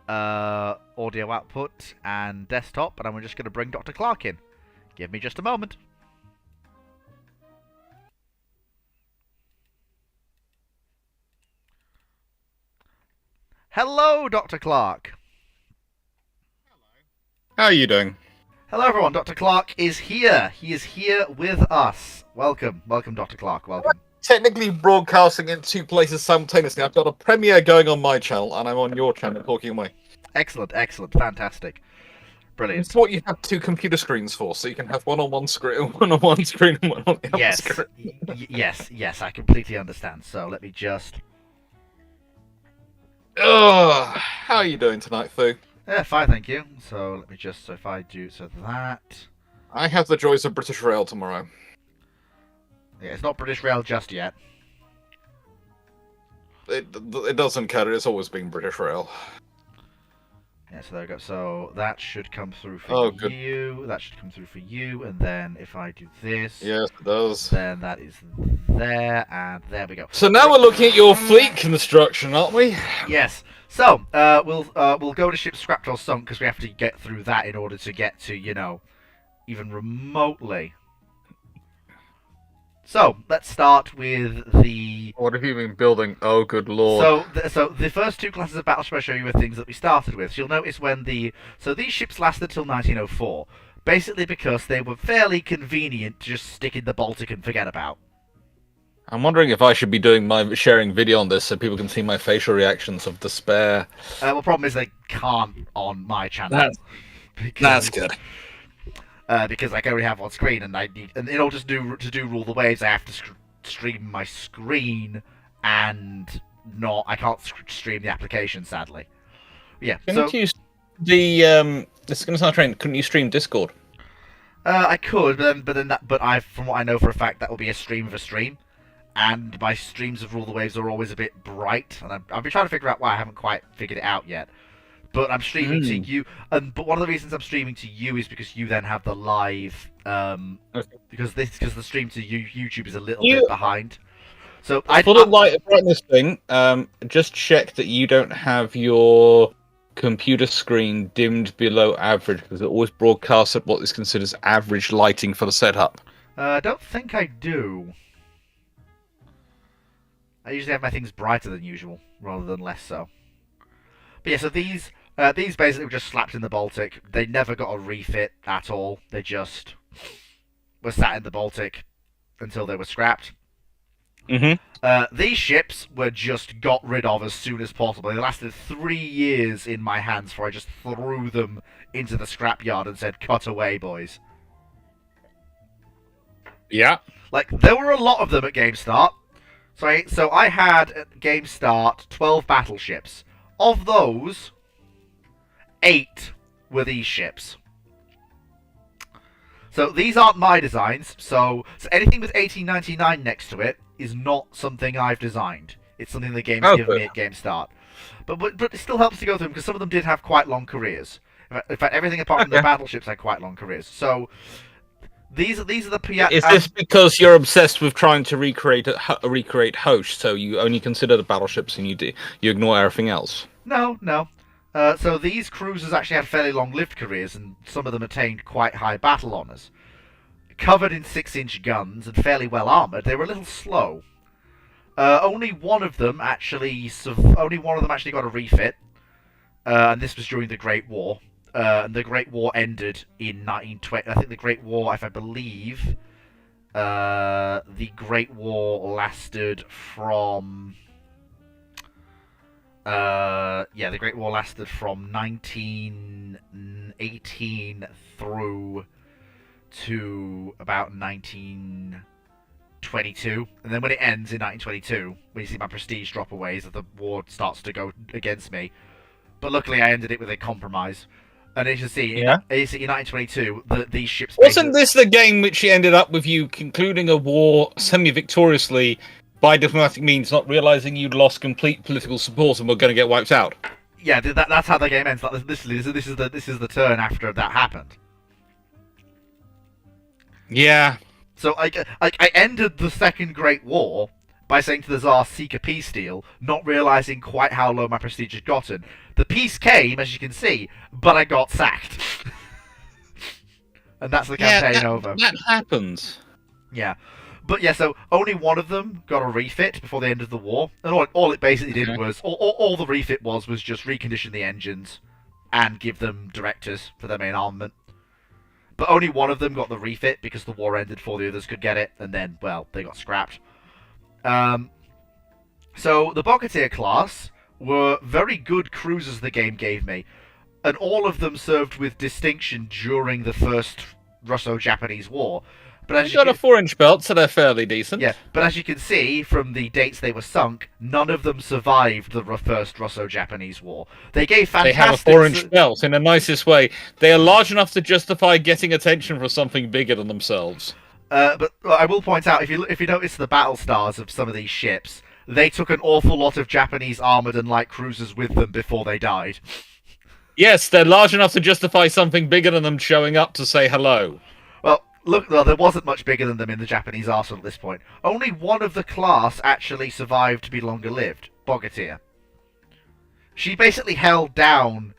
audio output and desktop, and I'm just going to bring Dr. Clarke in. Give me just a moment. Hello, Dr. Clarke. Hello. How are you doing? Hello, everyone. Dr. Clarke is here. He is here with us. Welcome. Welcome, Dr. Clarke. Welcome. Technically broadcasting in two places simultaneously. I've got a premiere going on my channel, and I'm on your channel talking away. Excellent, excellent. Fantastic. Brilliant. It's what you have two computer screens for, so you can have one on one screen, one on one screen, and one on the other screen. Yes, I completely understand. So let me just... How are you doing tonight, Fu? Yeah, fine, thank you. So let me just... So if I do... So that... I have the joys of British Rail tomorrow. Yeah, it's not British Rail just yet. It doesn't matter, it's always been British Rail. Yeah, so there we go. So that should come through for you. That should come through for you. And then if I do this... Yes, it does. Then that is there, and there we go. So now we're looking at your fleet construction, aren't we? Yes. So, we'll go to ship scrapped or sunk, because we have to get through that in order to get to, you know, even remotely So let's start with the. What have you been building? Oh, good lord. So the first two classes of battleship I show you are things that we started with. So you'll notice so these ships lasted till 1904, basically because they were fairly convenient to just stick in the Baltic and forget about. I'm wondering if I should be sharing video on this so people can see my facial reactions of despair. Well, problem is they can't on my channel. That's good. Because I already have on screen, and in order to do rule the waves, I have to stream my screen, and I can't stream the application, sadly. Yeah. Couldn't you this is going to sound strange. Couldn't you stream Discord? I could, but from what I know for a fact, that will be a stream of a stream, and my streams of Rule the Waves are always a bit bright, and I've been trying to figure out why I haven't quite figured it out yet. But I'm streaming to you, but one of the reasons I'm streaming to you is because you then have the live, because the stream to YouTube is a little bit behind. So for the light brightness thing, just check that you don't have your computer screen dimmed below average, because it always broadcasts at what is considered as average lighting for the setup. I don't think I do. I usually have my things brighter than usual, rather than less so. But yeah, so these basically were just slapped in the Baltic. They never got a refit at all. They just were sat in the Baltic until they were scrapped. These ships were just got rid of as soon as possible. They lasted 3 years in my hands before I just threw them into the scrapyard and said, "Cut away, boys." Yeah. Like, there were a lot of them at game start. So I had at game start 12 battleships. Of those, 8 were these ships. So these aren't my designs. So anything with 1899 next to it is not something I've designed. It's something the game's given me at game start. But it still helps to go through them because some of them did have quite long careers. In fact, everything apart from the battleships had quite long careers. So these are the Is this because you're obsessed with trying to recreate host, so you only consider the battleships and you ignore everything else? No. So these cruisers actually had fairly long-lived careers, and some of them attained quite high battle honours. Covered in 6-inch guns and fairly well armoured, they were a little slow. Only one of them actually got a refit, and this was during the Great War. And the Great War ended in 1920. I think the Great War, if I believe, the Great War lasted from. The Great War lasted from 1918 through to about 1922, and then when it ends in 1922, when you see my prestige drop away, as the war starts to go against me. But luckily, I ended it with a compromise. And as you see, in 1922, these ships... Wasn't this the game which ended up with you concluding a war semi-victoriously by diplomatic means, not realising you'd lost complete political support and were going to get wiped out? Yeah, that's how the game ends. Like, this is the turn after that happened. Yeah. So I ended the Second Great War by saying to the Tsar, "Seek a peace deal," not realising quite how low my prestige had gotten. The peace came, as you can see, but I got sacked. And that's the campaign over. That happens. Yeah. But yeah, so only one of them got a refit before the end of the war. And all it basically did was, all the refit was just recondition the engines and give them directors for their main armament. But only one of them got the refit because the war ended before the others could get it, and then, well, they got scrapped. So the Bogatyr class were very good cruisers the game gave me, and all of them served with distinction during the first Russo-Japanese War. But as you got a 4-inch belt, so they're fairly decent. Yeah, but as you can see from the dates they were sunk, none of them survived the first Russo-Japanese War. They gave fantastic... They have a 4-inch belt in the nicest way. They are large enough to justify getting attention for something bigger than themselves. But I will point out, if you notice the battle stars of some of these ships, they took an awful lot of Japanese armoured and light cruisers with them before they died. Yes, they're large enough to justify something bigger than them showing up to say hello. Well, look, there wasn't much bigger than them in the Japanese arsenal at this point. Only one of the class actually survived to be longer lived, Bogatyr. She basically held down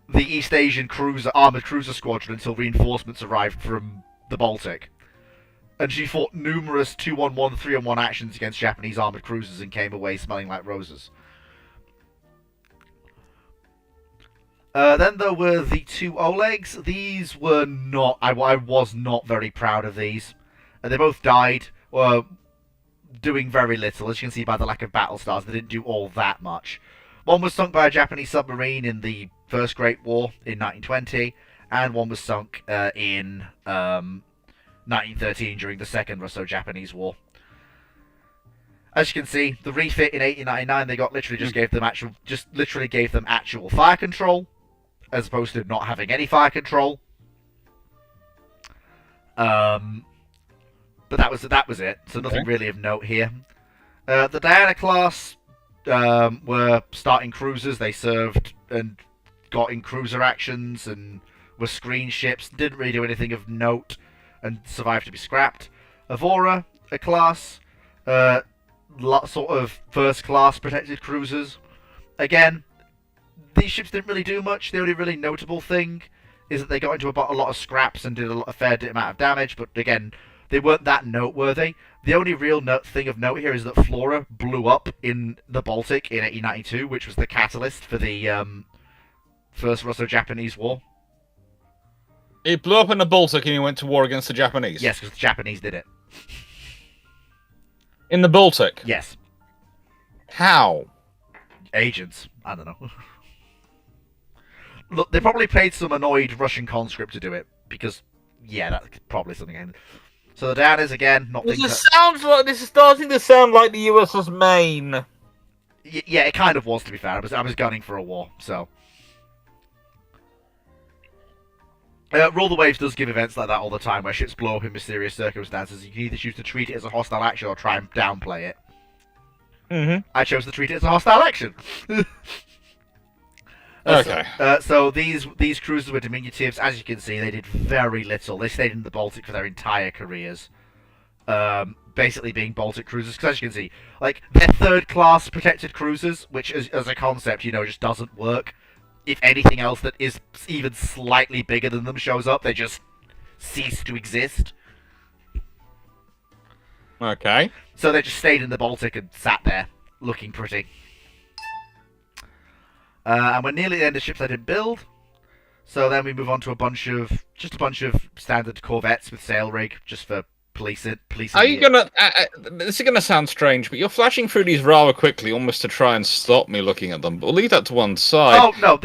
the East Asian armoured cruiser squadron until reinforcements arrived from the Baltic. And she fought numerous 2-on-1, 3-on-1 actions against Japanese armoured cruisers and came away smelling like roses. Then there were the 2 Olegs. These were not... I was not very proud of these. They both died, doing very little. As you can see by the lack of battle stars, they didn't do all that much. One was sunk by a Japanese submarine in the First Great War in 1920, and one was sunk in 1913 during the Second Russo-Japanese War. As you can see, the refit in 1899, they got literally gave them actual fire control, as opposed to not having any fire control. But that was it. So nothing really of note here. The Diana class were starting cruisers. They served and got in cruiser actions and were screen ships. Didn't really do anything of note and survived to be scrapped. Avora, a class, sort of first class protected cruisers. Again, these ships didn't really do much. The only really notable thing is that they got into a lot of scraps and did a fair amount of damage, but again, they weren't that noteworthy. The only real thing of note here is that Flora blew up in the Baltic in 1892, which was the catalyst for the First Russo-Japanese War. It blew up in the Baltic and he went to war against the Japanese? Yes, because the Japanese did it. In the Baltic? Yes. How? Agents. I don't know. Look, they probably paid some annoyed Russian conscript to do it, because, yeah, that's probably something. So the Dianas, again, not this is starting to sound like the USS Maine. Yeah, it kind of was, to be fair. I was gunning for a war, so... Rule the Waves does give events like that all the time, where ships blow up in mysterious circumstances. You can either choose to treat it as a hostile action or try and downplay it. Mm-hmm. I chose to treat it as a hostile action. Okay. So these cruisers were diminutives. As you can see, they did very little. They stayed in the Baltic for their entire careers. Basically being Baltic cruisers, because as you can see, like, they're third-class protected cruisers, which as a concept, just doesn't work. If anything else that is even slightly bigger than them shows up, they just cease to exist. Okay. So they just stayed in the Baltic and sat there, looking pretty. And we're nearly at the end of ships I didn't build. So then we move on to a bunch of standard corvettes with sail rig, just for policing. Are you gonna? This is gonna sound strange, but you're flashing through these rather quickly, almost to try and stop me looking at them. But we'll leave that to one side. Oh no!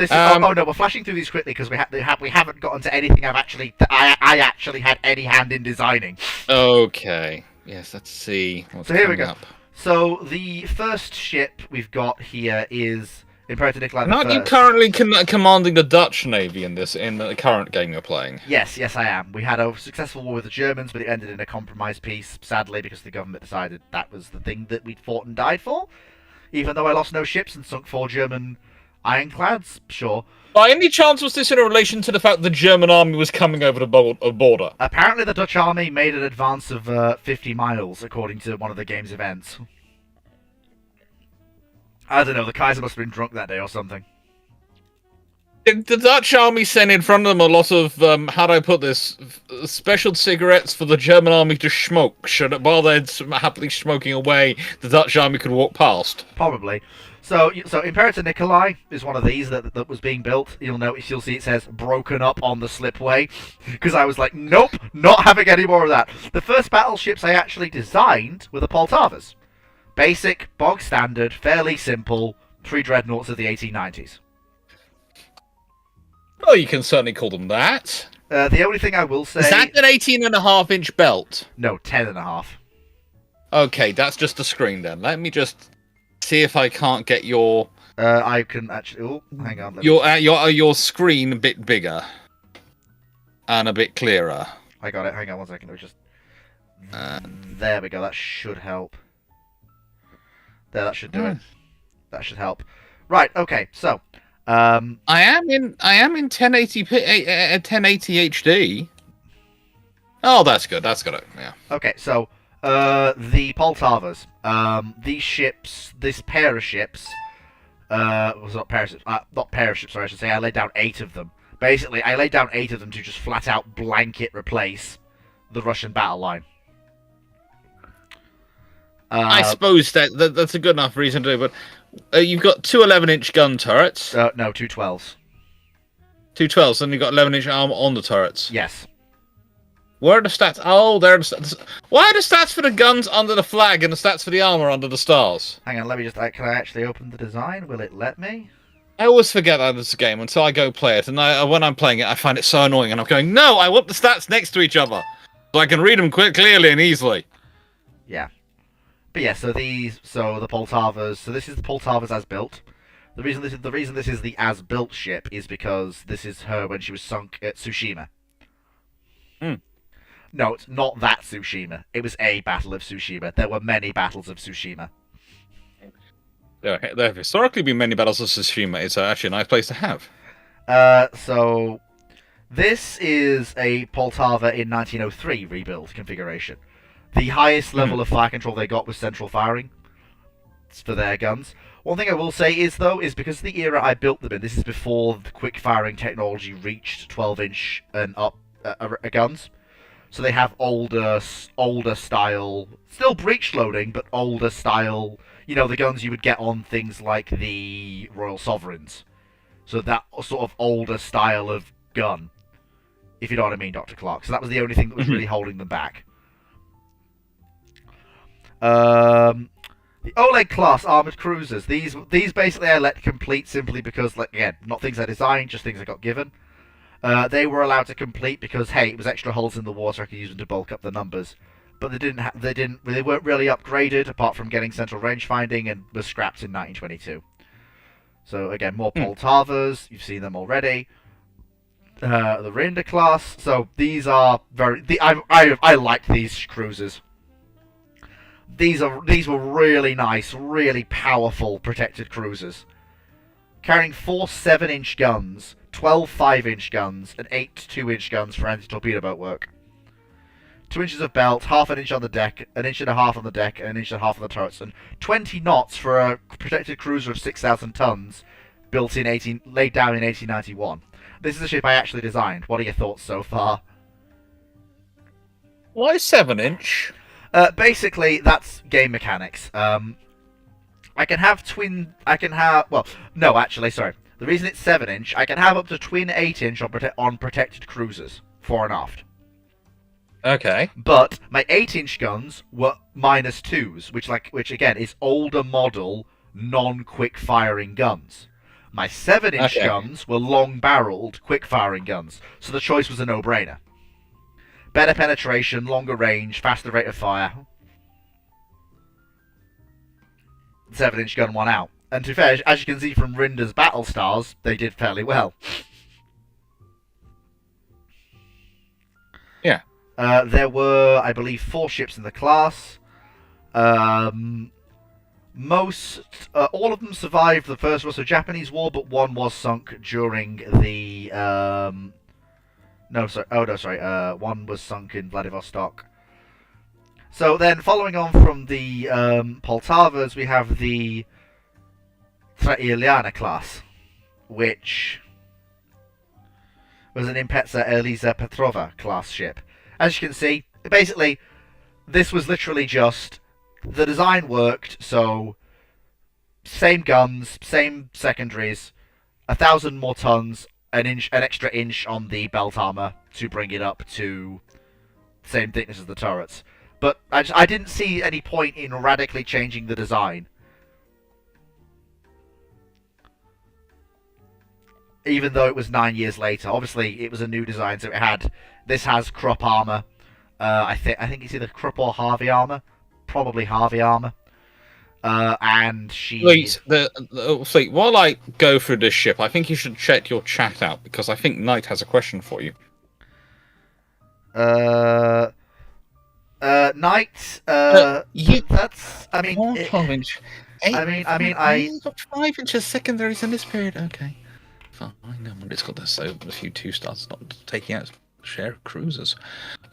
We're flashing through these quickly because we haven't gotten to anything I actually had any hand in designing. Okay. Yes. Let's see. So here we go. So the first ship we've got here is Imperator Nikolai I. Aren't you currently commanding the Dutch Navy in the current game you're playing? Yes, I am. We had a successful war with the Germans, but it ended in a compromise peace, sadly, because the government decided that was the thing that we'd fought and died for. Even though I lost no ships and sunk 4 German ironclads, sure. By any chance was this in relation to the fact the German army was coming over the border? Apparently the Dutch army made an advance of 50 miles, according to one of the game's events. I don't know, the Kaiser must have been drunk that day or something. The Dutch army sent in front of them a lot of, how do I put this, special cigarettes for the German army to smoke, so that while they're happily smoking away, the Dutch army could walk past. Probably. So Imperator Nikolai is one of these that was being built. You'll see it says broken up on the slipway, because I was like, nope, not having any more of that. The first battleships I actually designed were the Poltavas. Basic, bog standard, fairly simple, pre-dreadnoughts of the 1890s. Well, you can certainly call them that. The only thing I will say... Is that an 18.5-inch belt? No, 10.5. Okay, that's just a screen then. Let me just see if I can't get your... I can actually... Oh, hang on. Your screen a bit bigger. And a bit clearer. I got it. Hang on 1 second. There we go. That should help. There, that should do it. That should help. Right, okay, so... I am in 1080 HD. Oh, that's good. That's got it. Yeah. Okay, so the Poltavas. These ships, this pair of ships, was not pair of ships. Not pair of ships. Sorry, I should say. I laid down 8 of them. Basically, I laid down 8 of them to just flat out blanket replace the Russian battle line. I suppose that's a good enough reason to do, but you've got two 11-inch gun turrets. No, two 12s. Two 12s, and you've got 11-inch armor on the turrets. Yes. Where are the stats? Oh, there are the stats. Why are the stats for the guns under the flag and the stats for the armor under the stars? Hang on, let me just... Can I actually open the design? Will it let me? I always forget that it's a game until I go play it, and when I'm playing it, I find it so annoying, and I'm going, no, I want the stats next to each other, so I can read them clearly and easily. Yeah. But yeah, so the Poltavas... So this is the Poltavas as built. The reason this is the as built ship is because this is her when she was sunk at Tsushima. Hmm. No, it's not that Tsushima. It was a Battle of Tsushima. There were many battles of Tsushima. There have historically been many battles of Tsushima. It's actually a nice place to have. So this is a Poltava in 1903 rebuild configuration. The highest level of fire control they got was central firing for their guns. One thing I will say is because the era I built them in, this is before the quick firing technology reached 12-inch and up guns. So they have older style, still breech loading, but older style. You know, the guns you would get on things like the Royal Sovereigns. So that sort of older style of gun, if you know what I mean, Dr. Clarke. So that was the only thing that was really holding them back. The Oleg class armored cruisers. These basically I let complete simply because, like, again, not things I designed, just things I got given. They were allowed to complete because, hey, it was extra hulls in the water. I could use them to bulk up the numbers, but they weren't really upgraded apart from getting central range finding and were scrapped in 1922. So again, more Poltavas. You've seen them already. The Rinder class. So these are I liked these cruisers. These were really nice, really powerful protected cruisers, carrying 4 7-inch guns, 12 5-inch guns, and 8 2-inch guns for anti-torpedo boat work. 2 inches of belt, half an inch on the deck, an inch and a half on the deck, and an inch and a half on the turrets, and 20 knots for a protected cruiser of 6,000 tons, laid down in 1891. This is a ship I actually designed. What are your thoughts so far? Why 7-inch? Basically, that's game mechanics. I can have twin... Well, no, actually, sorry. The reason it's 7-inch, I can have up to twin 8-inch on protected cruisers, fore and aft. Okay. But my 8-inch guns were -2s, which again is older model, non-quick firing guns. My 7-inch guns were long-barreled, quick-firing guns, so the choice was a no-brainer. Better penetration, longer range, faster rate of fire. 7-inch gun won out. And to be fair, as you can see from Rinder's battle stars, they did fairly well. Yeah. There were, I believe, 4 ships in the class. All of them survived the First Russo-Japanese War, but one was sunk during the... one was sunk in Vladivostok. So then, following on from the Poltavas, we have the Iliana class, which was an Impetsa Eliza Petrova class ship. As you can see, basically, this was literally just... The design worked, so... Same guns, same secondaries, 1,000 more tons, an extra inch on the belt armor to bring it up to the same thickness as the turrets. But I didn't see any point in radically changing the design. Even though it was 9 years later. Obviously, it was a new design, so this has Krupp armor. I think it's either Krupp or Harvey armor. Probably Harvey armor. And she... Please, Fleet, while I go through this ship, I think you should check your chat out, because I think Knight has a question for you. Knight, that's... I mean... 12-inch. I got 5 inches secondaries in this period. Okay. Fine. It's got this a few 2-stars, not taking out share of cruisers.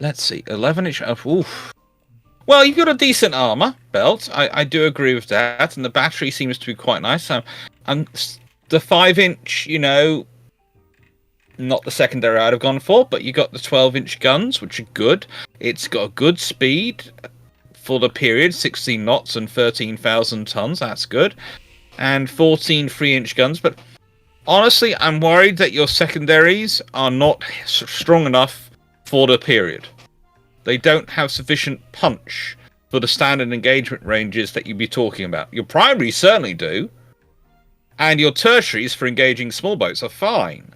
Let's see. 11-inch... oof. Well, you've got a decent armor belt. I do agree with that, and the battery seems to be quite nice. And the 5-inch, not the secondary I'd have gone for, but you got the 12-inch guns, which are good. It's got a good speed, for the period, 16 knots and 13,000 tons. That's good. And 14 3-inch guns. But honestly, I'm worried that your secondaries are not strong enough for the period. They don't have sufficient punch for the standard engagement ranges that you'd be talking about. Your primaries certainly do. And your tertiaries for engaging small boats are fine.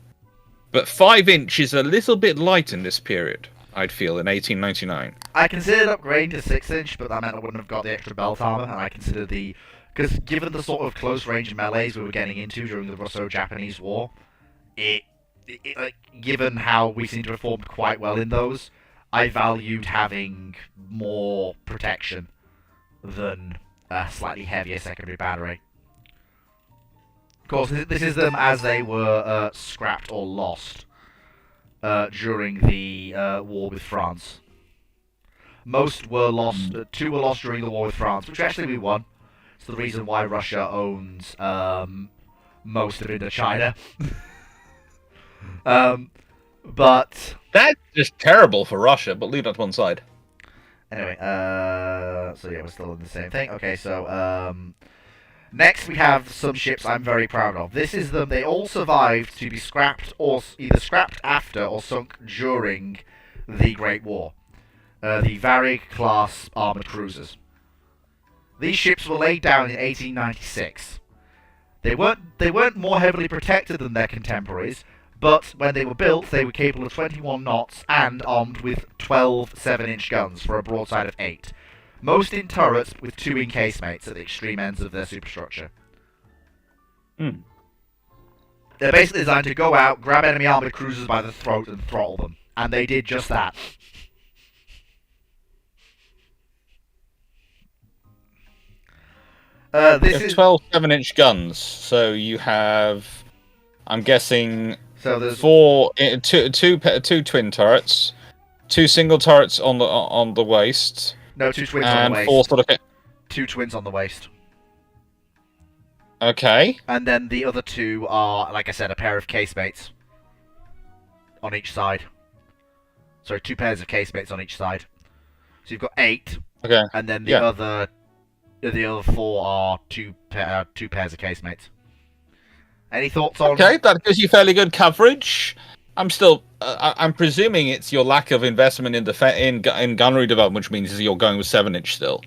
But 5-inch is a little bit light in this period, I'd feel, in 1899. I considered upgrading to 6-inch, but that meant I wouldn't have got the extra belt armor, and I considered because given the sort of close-range melees we were getting into during the Russo-Japanese War, given how we seem to have performed quite well in those, I valued having more protection than a slightly heavier secondary battery. Of course, this is them as they were scrapped or lost during the war with France. Most were lost. 2 were lost during the war with France, which actually we won. It's the reason why Russia owns most of Indochina. But that's just terrible for Russia. But leave that to one side. Anyway, so yeah, we're still in the same thing. Okay, so next we have some ships I'm very proud of. This is them. They all survived to be scrapped, or either scrapped after or sunk during the Great War. The Varig class armored cruisers. These ships were laid down in 1896. They weren't more heavily protected than their contemporaries, but when they were built, they were capable of 21 knots and armed with 12 7-inch guns for a broadside of 8. Most in turrets with 2 encasemates at the extreme ends of their superstructure. Mm. They're basically designed to go out, grab enemy armored cruisers by the throat and throttle them. And they did just that. This is 12 7-inch guns, so you have, I'm guessing, so there's two twin turrets, 2 single turrets on the waist, no 2 twins on and the waist. 4 sort of. 2 twins on the waist. Okay. And then the other 2 are, like I said, a pair of casemates on each side. Sorry, 2 pairs of casemates on each side. So you've got 8. Okay. And then the other 4 are 2 pairs of casemates. Any thoughts on? Okay, that gives you fairly good coverage. I'm presuming it's your lack of investment in gunnery development, which means you're going with 7-inch still.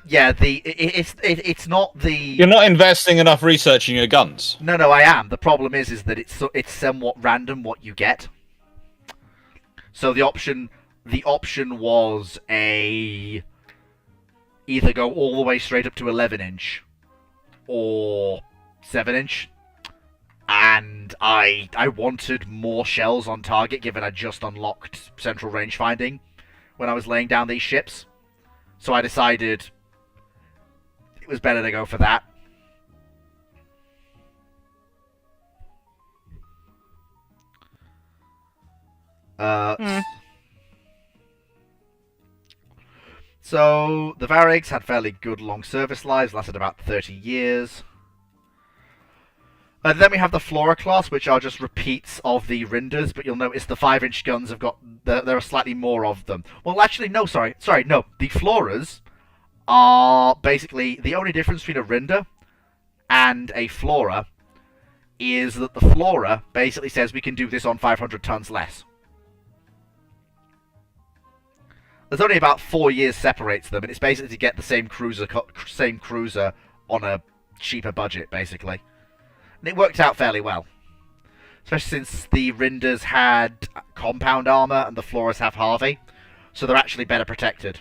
Yeah, it's not the. You're not investing enough research in your guns. No, I am. The problem is that it's somewhat random what you get. So the option was either go all the way straight up to 11-inch or 7-inch. And I wanted more shells on target, given I just unlocked central range finding when I was laying down these ships. So I decided it was better to go for that. So the Varigs had fairly good long service lives, lasted about 30 years. And then we have the Flora class, which are just repeats of the Rinders, but you'll notice the 5-inch guns have got... There are slightly more of them. Well, actually, no, sorry, no. The Floras are basically... The only difference between a Rinder and a Flora is that the Flora basically says we can do this on 500 tons less. There's only about 4 years separates them, and it's basically to get the same cruiser on a cheaper budget, basically. And it worked out fairly well. Especially since the Rinders had compound armor and the Floras have Harvey. So they're actually better protected.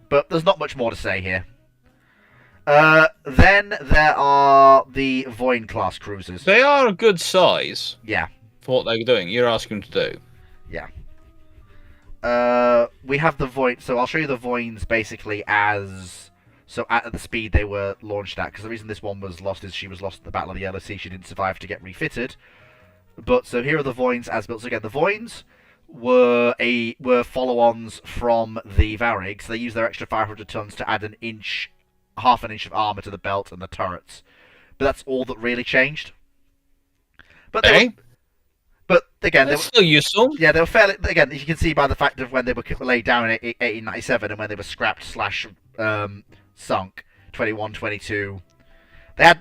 But there's not much more to say here. Then there are the Voyn class cruisers. They are a good size. Yeah. For what they're doing. You're asking them to do. Yeah. We have the Voyn... So I'll show you the Voyns basically as... So at the speed they were launched at, because the reason this one was lost is she was lost at the Battle of the Yellow Sea. She didn't survive to get refitted. But so here are the Voyns as built. So again, the Voyns were follow-ons from the Varigs. They used their extra 500 tons to add half an inch of armor to the belt and the turrets. But that's all that really changed. But But again, That's still useful. they were fairly. Again, you can see by the fact of when they were laid down in 1897 and when they were scrapped / sunk 21, 22. They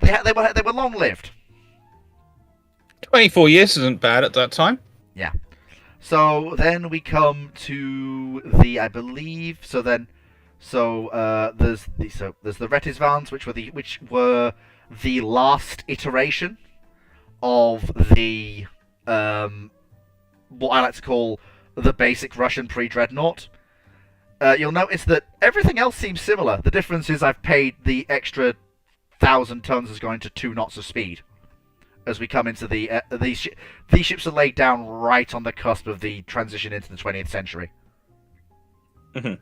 were long lived. 24 years isn't bad at that time. Yeah. So then we come to the, I believe. There's the Retisvans, which were the last iteration of the what I like to call the basic Russian pre-dreadnought. You'll notice that everything else seems similar. The difference is I've paid the extra 1,000 tons is going to 2 knots of speed. As we come into these ships are laid down right on the cusp of the transition into the 20th century. Mm-hmm.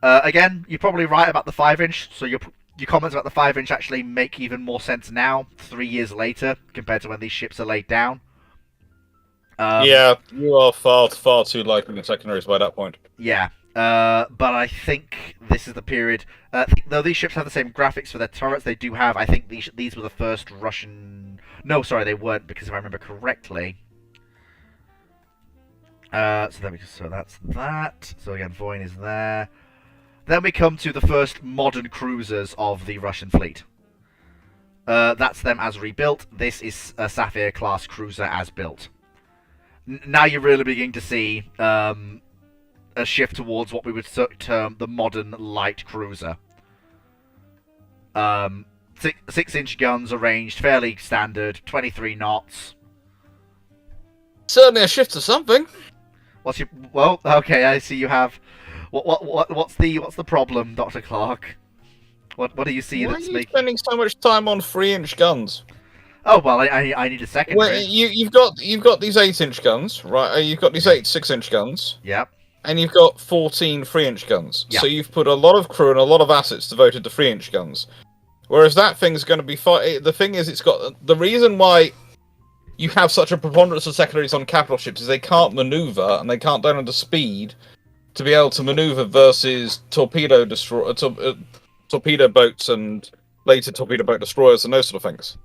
Again, you're probably right about the 5-inch. So your comments about the 5-inch actually make even more sense now, 3 years later, compared to when these ships are laid down. Yeah, you are far too liking the secondaries by that point. Yeah. But I think this is the period. Though these ships have the same graphics for their turrets, they do have. I think these were the first Russian. No, sorry, they weren't, because if I remember correctly. So that's that. So again, Voyn is there. Then we come to the first modern cruisers of the Russian fleet. That's them as rebuilt. This is a Sapphire class cruiser as built. Now you're really beginning to see a shift towards what we would term the modern light cruiser. 6-inch guns are ranged fairly standard, 23 knots. Certainly a shift to something. Well, okay, I see you have. What's the problem, Dr. Clarke? What do you see Why that's are you making? spending so much time on 3-inch guns? Oh well, I need a second. Well, you've got these 8-inch guns, right? You've got these 6-inch guns. Yep. And you've got 14 3-inch guns. Yep. So you've put a lot of crew and a lot of assets devoted to 3-inch guns. Whereas that thing's going to be the thing is, it's got the reason why you have such a preponderance of secondaries on capital ships is they can't maneuver and they can't down under speed to be able to maneuver versus torpedo boats and later torpedo boat destroyers and those sort of things.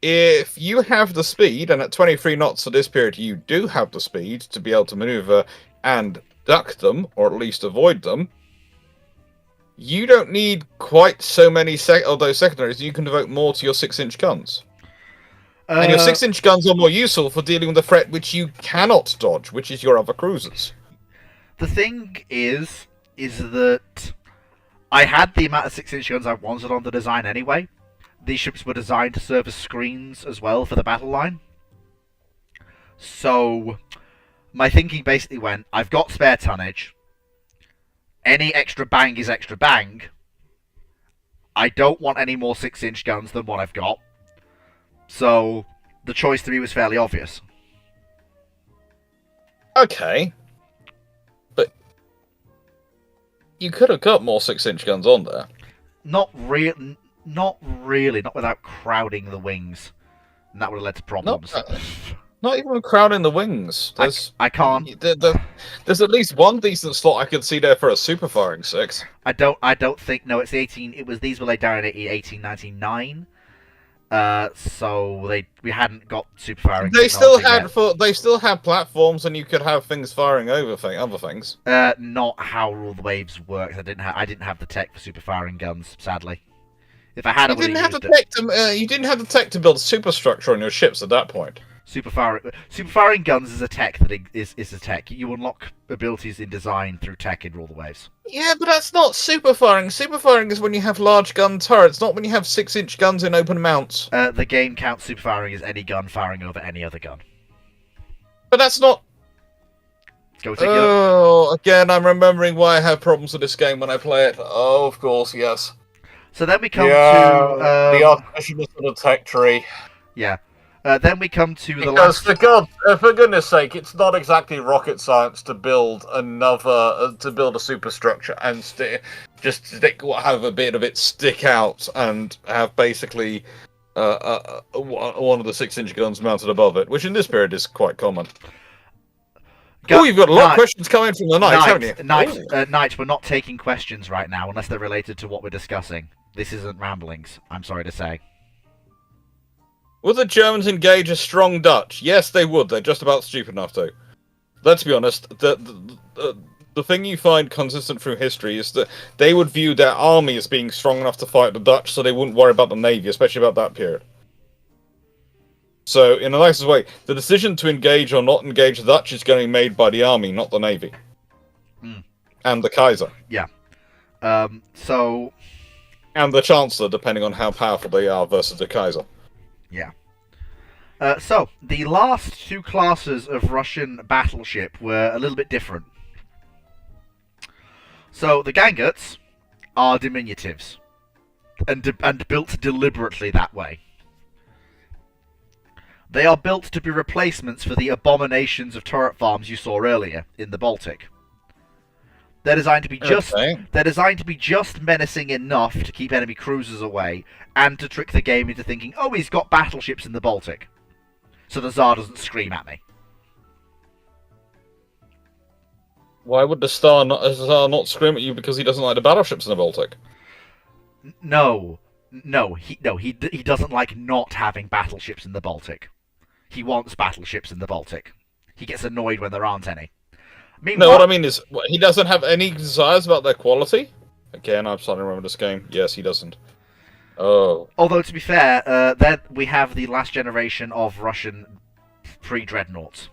If you have the speed, and at 23 knots for this period you do have the speed to be able to maneuver and duck them, or at least avoid them, you don't need quite so many of those secondaries. You can devote more to your 6-inch guns. And your 6-inch guns are more useful for dealing with the threat which you cannot dodge, which is your other cruisers. The thing is that I had the amount of 6-inch guns I wanted on the design anyway. These ships were designed to serve as screens as well for the battle line. So my thinking basically went, I've got spare tonnage. Any extra bang is extra bang. I don't want any more 6-inch guns than what I've got. So the choice to me was fairly obvious. Okay. But you could have got more 6-inch guns on there. Not really, not without crowding the wings. And that would have led to problems. Not even crowding the wings. I can't. There's at least one decent slot I could see there for a super firing 6. I don't think. No, it's the 18. These were laid down in 1899. So we hadn't got super firing. They still had platforms, and you could have things firing over other things. Not how rule the waves works. I didn't have the tech for super firing guns, sadly. If I had, I would have used it. You didn't have the tech to build superstructure on your ships at that point. Super firing guns is a tech that is a tech. You unlock abilities in design through tech in Rule the Waves. Yeah, but that's not super firing. Super firing is when you have large gun turrets, not when you have 6-inch guns in open mounts. The game counts super firing as any gun firing over any other gun. But that's not. Again, I'm remembering why I have problems with this game when I play it. Oh, of course, yes. So then we come to the artificial sort of tech tree. Yeah. Then we come to the last. Because for goodness' sake, it's not exactly rocket science to build a superstructure and have a bit of it stick out and have basically one of the 6-inch guns mounted above it, which in this period is quite common. You've got a lot of questions coming from the Knights, haven't you? Knights, we're not taking questions right now unless they're related to what we're discussing. This isn't ramblings, I'm sorry to say. Would the Germans engage a strong Dutch? Yes, they would. They're just about stupid enough to. Let's be honest. The thing you find consistent through history is that they would view their army as being strong enough to fight the Dutch, so they wouldn't worry about the navy, especially about that period. So, in the nicest way, the decision to engage or not engage the Dutch is going to be made by the army, not the navy. Mm. And the Kaiser. Yeah. And the Chancellor, depending on how powerful they are versus the Kaiser. Yeah. So, the last two classes of Russian battleship were a little bit different. So, the Ganguts are diminutives, and built deliberately that way. They are built to be replacements for the abominations of turret farms you saw earlier in the Baltic. They're designed to be just menacing enough to keep enemy cruisers away, and to trick the game into thinking, oh, he's got battleships in the Baltic, so the Tsar doesn't scream at me. Why would the Tsar not scream at you because he doesn't like the battleships in the Baltic? No, he doesn't like not having battleships in the Baltic. He wants battleships in the Baltic. He gets annoyed when there aren't any. No, what I mean is, he doesn't have any desires about their quality? Again, I'm starting to remember this game. Yes, he doesn't. Oh. Although, to be fair, then we have the last generation of Russian pre-dreadnoughts.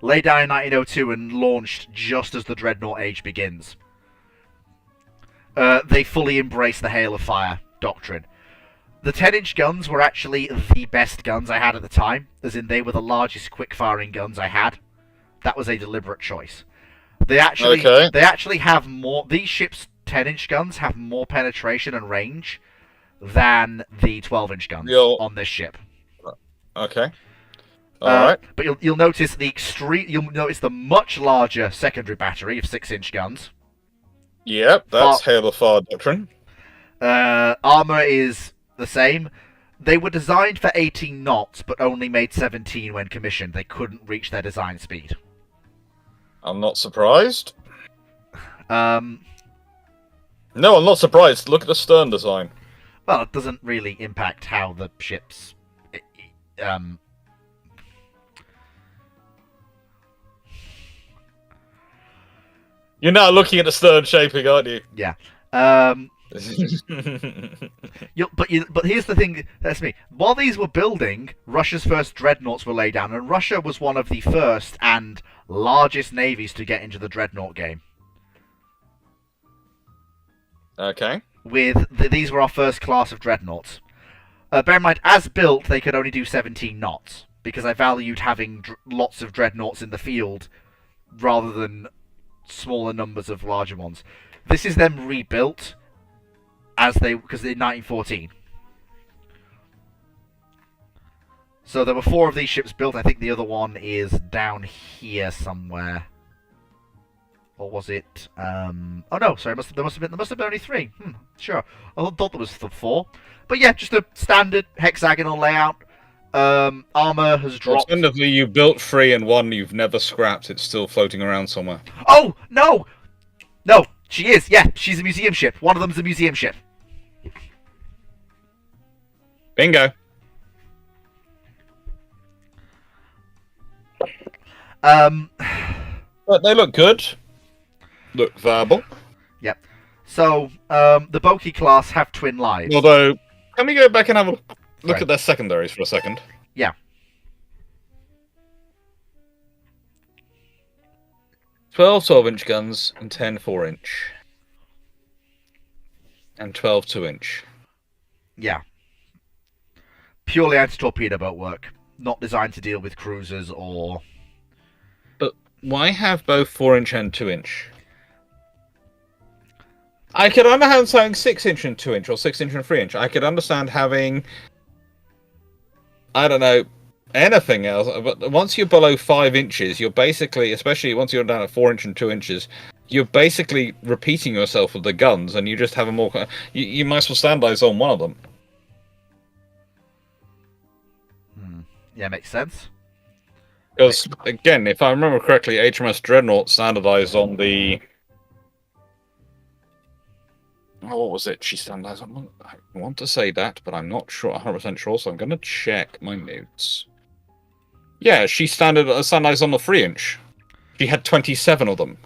Laid down in 1902 and launched just as the dreadnought age begins. They fully embrace the Hail of Fire doctrine. The 10-inch guns were actually the best guns I had at the time, as in they were the largest quick-firing guns I had. That was a deliberate choice. They actually have more. These ships' 10-inch guns have more penetration and range than the 12-inch guns on this ship. Okay. All right. But you'll notice the much larger secondary battery of 6-inch guns. Yep, that's Hail of Fire doctrine. Armor is the same. They were designed for 18 knots, but only made 17 when commissioned. They couldn't reach their design speed. I'm not surprised. No, I'm not surprised. Look at the stern design. Well, it doesn't really impact how the ships... You're now looking at the stern shaping, aren't you? Yeah. But here's the thing, that's me. While these were building, Russia's first dreadnoughts were laid down, and Russia was one of the first and largest navies to get into the dreadnought game. Okay. These were our first class of dreadnoughts. Bear in mind, as built, they could only do 17 knots, because I valued having lots of dreadnoughts in the field rather than smaller numbers of larger ones. This is them rebuilt because in 1914. So there were 4 of these ships built. I think the other one is down here somewhere. Or was it? Oh no, sorry. There must have been only 3. Sure. I thought there was 4. But yeah, just a standard hexagonal layout. Armor has dropped. Alternatively, you built 3 and 1 you've never scrapped. It's still floating around somewhere. Oh no, no, she is. Yeah, she's a museum ship. One of them's a museum ship. Bingo. But they look good. Look viable. Yep. So, the Boki class have twin lives. Although, can we go back and have a look at their secondaries for a second? Yeah. 12 12-inch guns and 10 4-inch. And 12 2-inch. Yeah. Purely anti-torpedo boat work. Not designed to deal with cruisers or... But why have both 4-inch and 2-inch? I could understand having 6-inch and 2-inch, or 6-inch and 3-inch. I could understand having... I don't know, anything else. But once you're below 5 inches, you're basically, especially once you're down at 4-inch and 2-inches, you're basically repeating yourself with the guns, and you just have a more... You might as well standardize on one of them. Yeah, makes sense. Because, again, if I remember correctly, HMS Dreadnought standardized on the... Oh, what was it? She standardized on. I want to say that, but I'm not sure, 100% sure. So I'm going to check my notes. Yeah, she standardized on the 3-inch. She had 27 of them.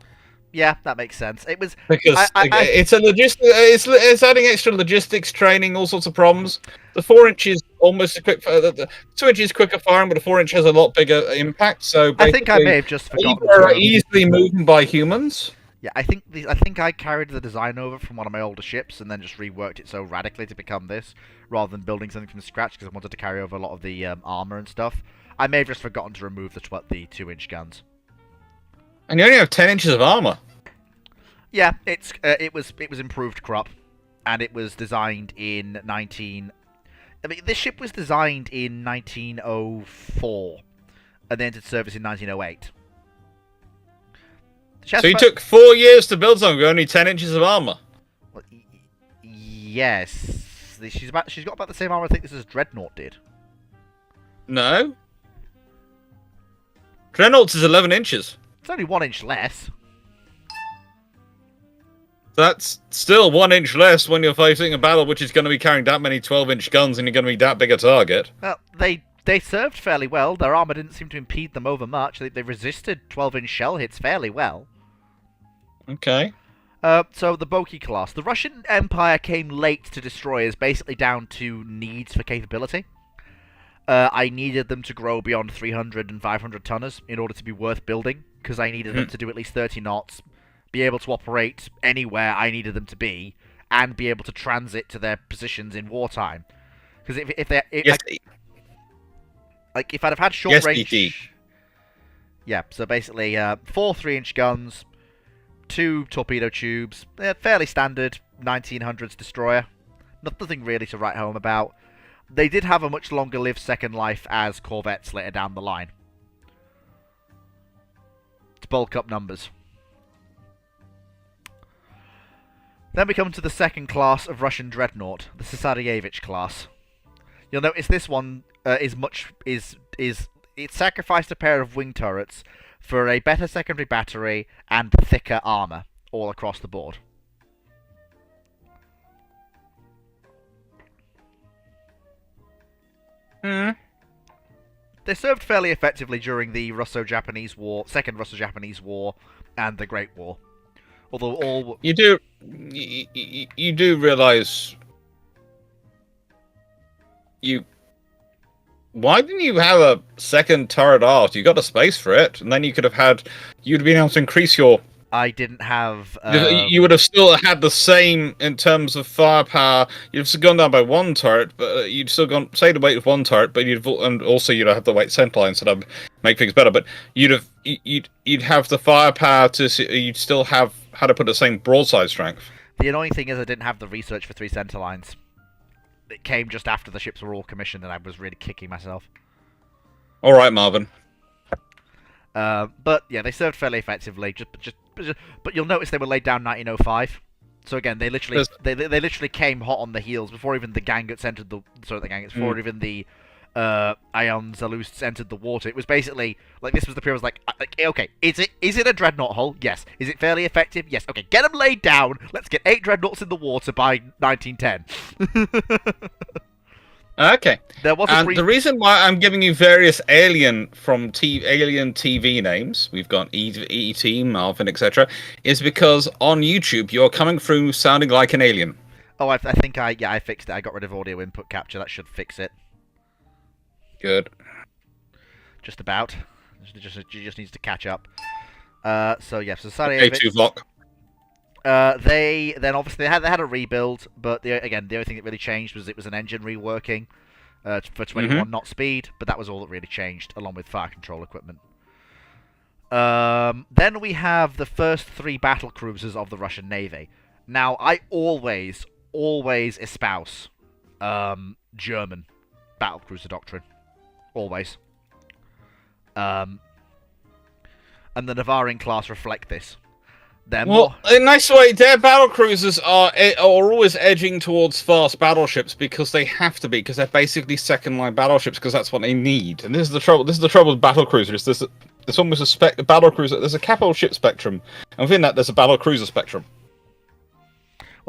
Yeah, that makes sense. It was Because it's a it's adding extra logistics, training, all sorts of problems. The 4-inch is almost a quick. The 2-inch is quicker firing, but the 4-inch has a lot bigger impact. So I think I may have just forgotten to. Are easily moved by humans. Yeah, I think I carried the design over from one of my older ships and then just reworked it so radically to become this, rather than building something from scratch because I wanted to carry over a lot of the armor and stuff. I may have just forgotten to remove the 2-inch guns. And you only have 10 inches of armor. Yeah, it was improved crop, and it was designed in 19. I mean, this ship was designed in 1904, and then entered service in 1908. So you took 4 years to build something with only 10 inches of armor. Well, yes, she's got about the same armor I think this as Dreadnought did. No. Dreadnought's is 11 inches. It's only 1 inch less. That's still 1 inch less when you're facing a battle which is going to be carrying that many 12-inch guns and you're going to be that big a target. Well, they served fairly well. Their armor didn't seem to impede them over much. They resisted 12-inch shell hits fairly well. Okay. So the Boki class. The Russian Empire came late to destroyers, basically down to needs for capability. I needed them to grow beyond 300 and 500 tonners in order to be worth building, because I needed them to do at least 30 knots, be able to operate anywhere I needed them to be, and be able to transit to their positions in wartime. Because if I'd have had short range, DT. Yeah. So basically, 4 3-inch guns, 2 torpedo tubes, fairly standard 1900s destroyer. Nothing really to write home about. They did have a much longer lived second life as corvettes later down the line. To bulk up numbers. Then we come to the second class of Russian dreadnought, the Cesarevich class. You'll notice this one it sacrificed a pair of wing turrets for a better secondary battery and thicker armor all across the board. They served fairly effectively during the Russo-Japanese War, Second Russo-Japanese War, and the Great War. Although all you do realize why didn't you have a second turret aft? You got the space for it, and then you'd been able to increase your. I didn't have. You would have still had the same in terms of firepower. You'd have gone down by 1 turret, but you'd still gone say the weight of 1 turret, but you'd have the weight center line, so that make things better. But you'd have the firepower you'd still have how to put the same broadside strength. The annoying thing is I didn't have the research for 3 center lines. It came just after the ships were all commissioned, and I was really kicking myself. All right, Marvin. But yeah, they served fairly effectively. But you'll notice they were laid down 1905. So again, they literally came hot on the heels before even the Gangut's entered the. Sorry, the Gangut's before even the Ion Zalusts entered the water. It was basically like this was the period. Like okay, is it a dreadnought hull? Yes. Is it fairly effective? Yes. Okay, get them laid down. Let's get 8 dreadnoughts in the water by 1910. Okay. There was the reason why I'm giving you various alien TV names, we've got E.T., Marvin, etc., is because on YouTube you're coming through sounding like an alien. Oh, I think I fixed it. I got rid of audio input capture. That should fix it. Good. Just about. Just needs to catch up. So yeah, Society. Okay, Tuvok. They obviously they had a rebuild, but the only thing that really changed was it was an engine reworking for 21 knot speed, but that was all that really changed, along with fire control equipment. Then we have the first 3 battle cruisers of the Russian Navy. Now, I always espouse German battle cruiser doctrine, always. And the Navarin class reflect this. In nice way, their battle cruisers are always edging towards fast battleships because they have to be, because they're basically second-line battleships, because that's what they need. And this is the trouble. This is the trouble with battle cruisers. There's almost a battle cruiser. There's a capital ship spectrum, and within that, there's a battle cruiser spectrum.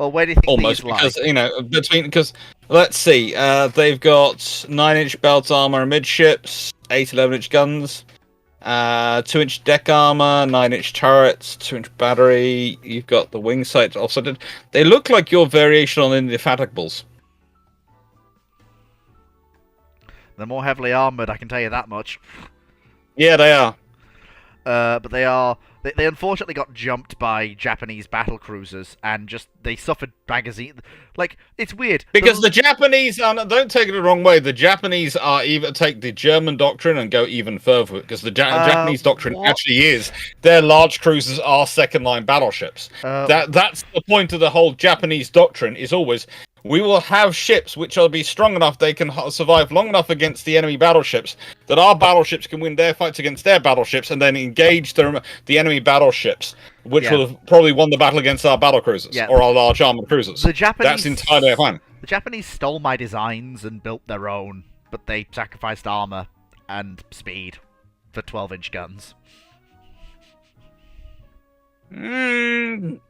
Well, where do you think Almost, these lie? because, because, let's see, they've got 9-inch belt armor amidships, 8 11-inch guns, 2-inch deck armor, 9-inch turrets, 2-inch battery. You've got the wing sights offset. They look like your variation on Indefatigables. They're more heavily armored, I can tell you that much. Yeah, they are. But they are. They unfortunately got jumped by Japanese battle cruisers and they suffered magazine. Like, it's weird. Because the Japanese don't take it the wrong way. The Japanese are even take the German doctrine and go even further. Because the Japanese doctrine actually is their large cruisers are second line battleships. That's the point of the whole Japanese doctrine. Is always we will have ships which will be strong enough they can survive long enough against the enemy battleships that our battleships can win their fights against their battleships and then engage the enemy battleships, which will have probably won the battle against our battle cruisers or our large armored cruisers. That's entirely fine. The Japanese stole my designs and built their own, but they sacrificed armor and speed for 12-inch guns. You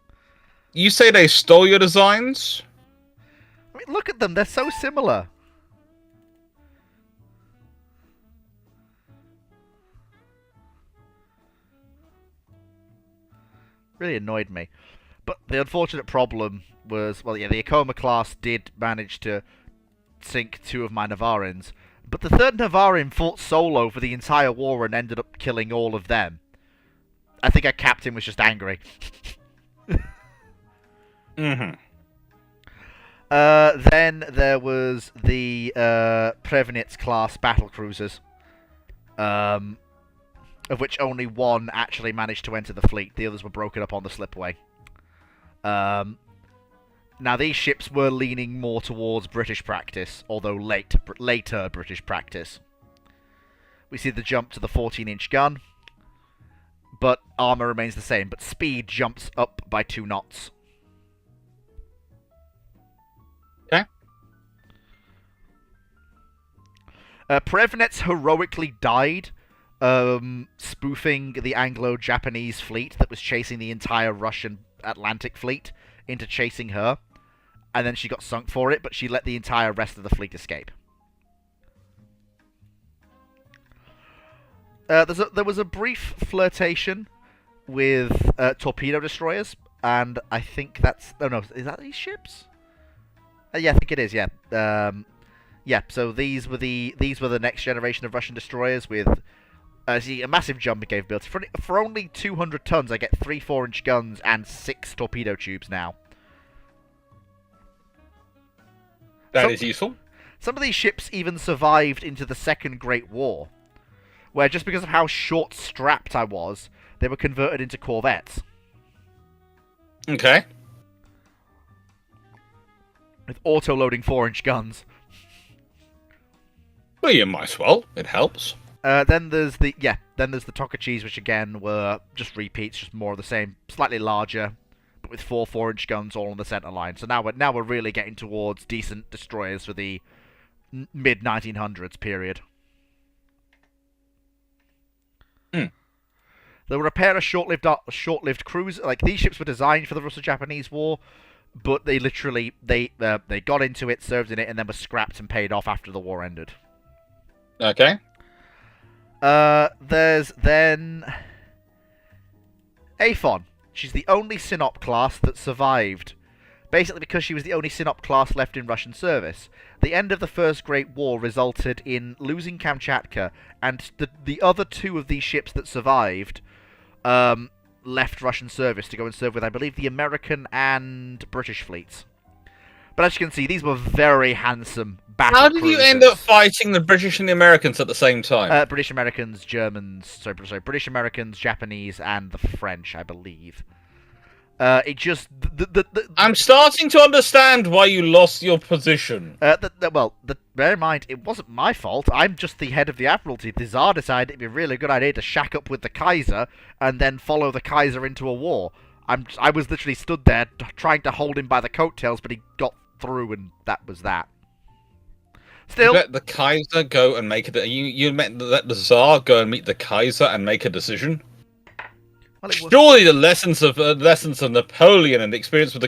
say they stole your designs? I mean, look at them. They're so similar. Really annoyed me. But the unfortunate problem was, well, yeah, the Akoma class did manage to sink 2 of my Navarans, but the 3rd Navarin fought solo for the entire war and ended up killing all of them. I think our captain was just angry. Mm-hmm. Then there was the Prevenitz class battle cruisers, of which only one actually managed to enter the fleet. The others were broken up on the slipway. Now, these ships were leaning more towards British practice, although later British practice. We see the jump to the 14-inch gun, but armor remains the same, but speed jumps up by 2 knots. Okay. Prevenetz heroically died spoofing the Anglo-Japanese fleet that was chasing the entire Russian Atlantic fleet into chasing her, and then she got sunk for it, but she let the entire rest of the fleet escape. There was a brief flirtation with torpedo destroyers, and I think that's... Oh no, is that these ships? Yeah, I think it is, yeah. Yeah, so these were the next generation of Russian destroyers with... see, a massive jump in capability. For only 200 tons, I get 3 4-inch guns and 6 torpedo tubes now. That is useful. Some of these ships even survived into the Second Great War, where just because of how short-strapped I was, they were converted into corvettes. Okay. With auto-loading 4-inch guns. Well, you might as well. It helps. Then there's the Tokachis, which again were just repeats, just more of the same, slightly larger, but with 4 4-inch guns all on the center line. So now we're really getting towards decent destroyers for the mid 1900s period. There were a pair of short-lived cruisers. Like, these ships were designed for the Russo-Japanese War, but they literally they got into it, served in it, and then were scrapped and paid off after the war ended. Okay. There's then Aphon. She's the only Sinop class that survived. Basically because she was the only Sinop class left in Russian service. The end of the First Great War resulted in losing Kamchatka, and the other 2 of these ships that survived left Russian service to go and serve with, I believe, the American and British fleets. But as you can see, these were very handsome battle How did cruisers. you end up fighting the British and the Americans at the same time? British Americans, Germans, sorry, British Americans, Japanese, and the French, I believe. It just... I'm starting to understand why you lost your position. Bear in mind, it wasn't my fault. I'm just the head of the Admiralty. The Tsar decided it'd be a really good idea to shack up with the Kaiser and then follow the Kaiser into a war. I was literally stood there trying to hold him by the coattails, but he got through, and that was that. Still, you let the Kaiser go and make it. You let the Tsar go and meet the Kaiser and make a decision. Well, it was. Surely the lessons of Napoleon and experience with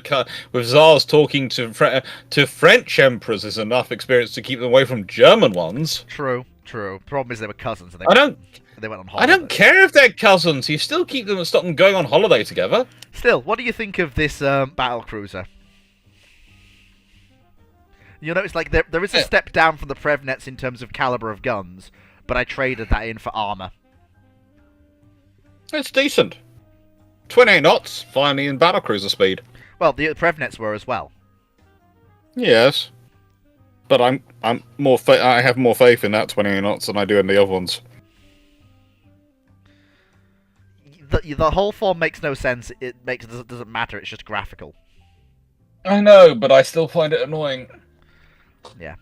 Tsars talking to French emperors is enough experience to keep them away from German ones. True. Problem is they were cousins, and I don't they went on I holiday. don't care if they're cousins. You still keep them and stop them going on holiday together. Still, what do you think of this battle cruiser? You notice, like, there is a step down from the Prevnets in terms of caliber of guns, but I traded that in for armor. It's decent. 28 knots, finally in battlecruiser speed. Well, the Prevnets were as well. Yes, but I have more faith in that 28 knots than I do in the other ones. The whole form makes no sense. It doesn't matter. It's just graphical. I know, but I still find it annoying. Yeah.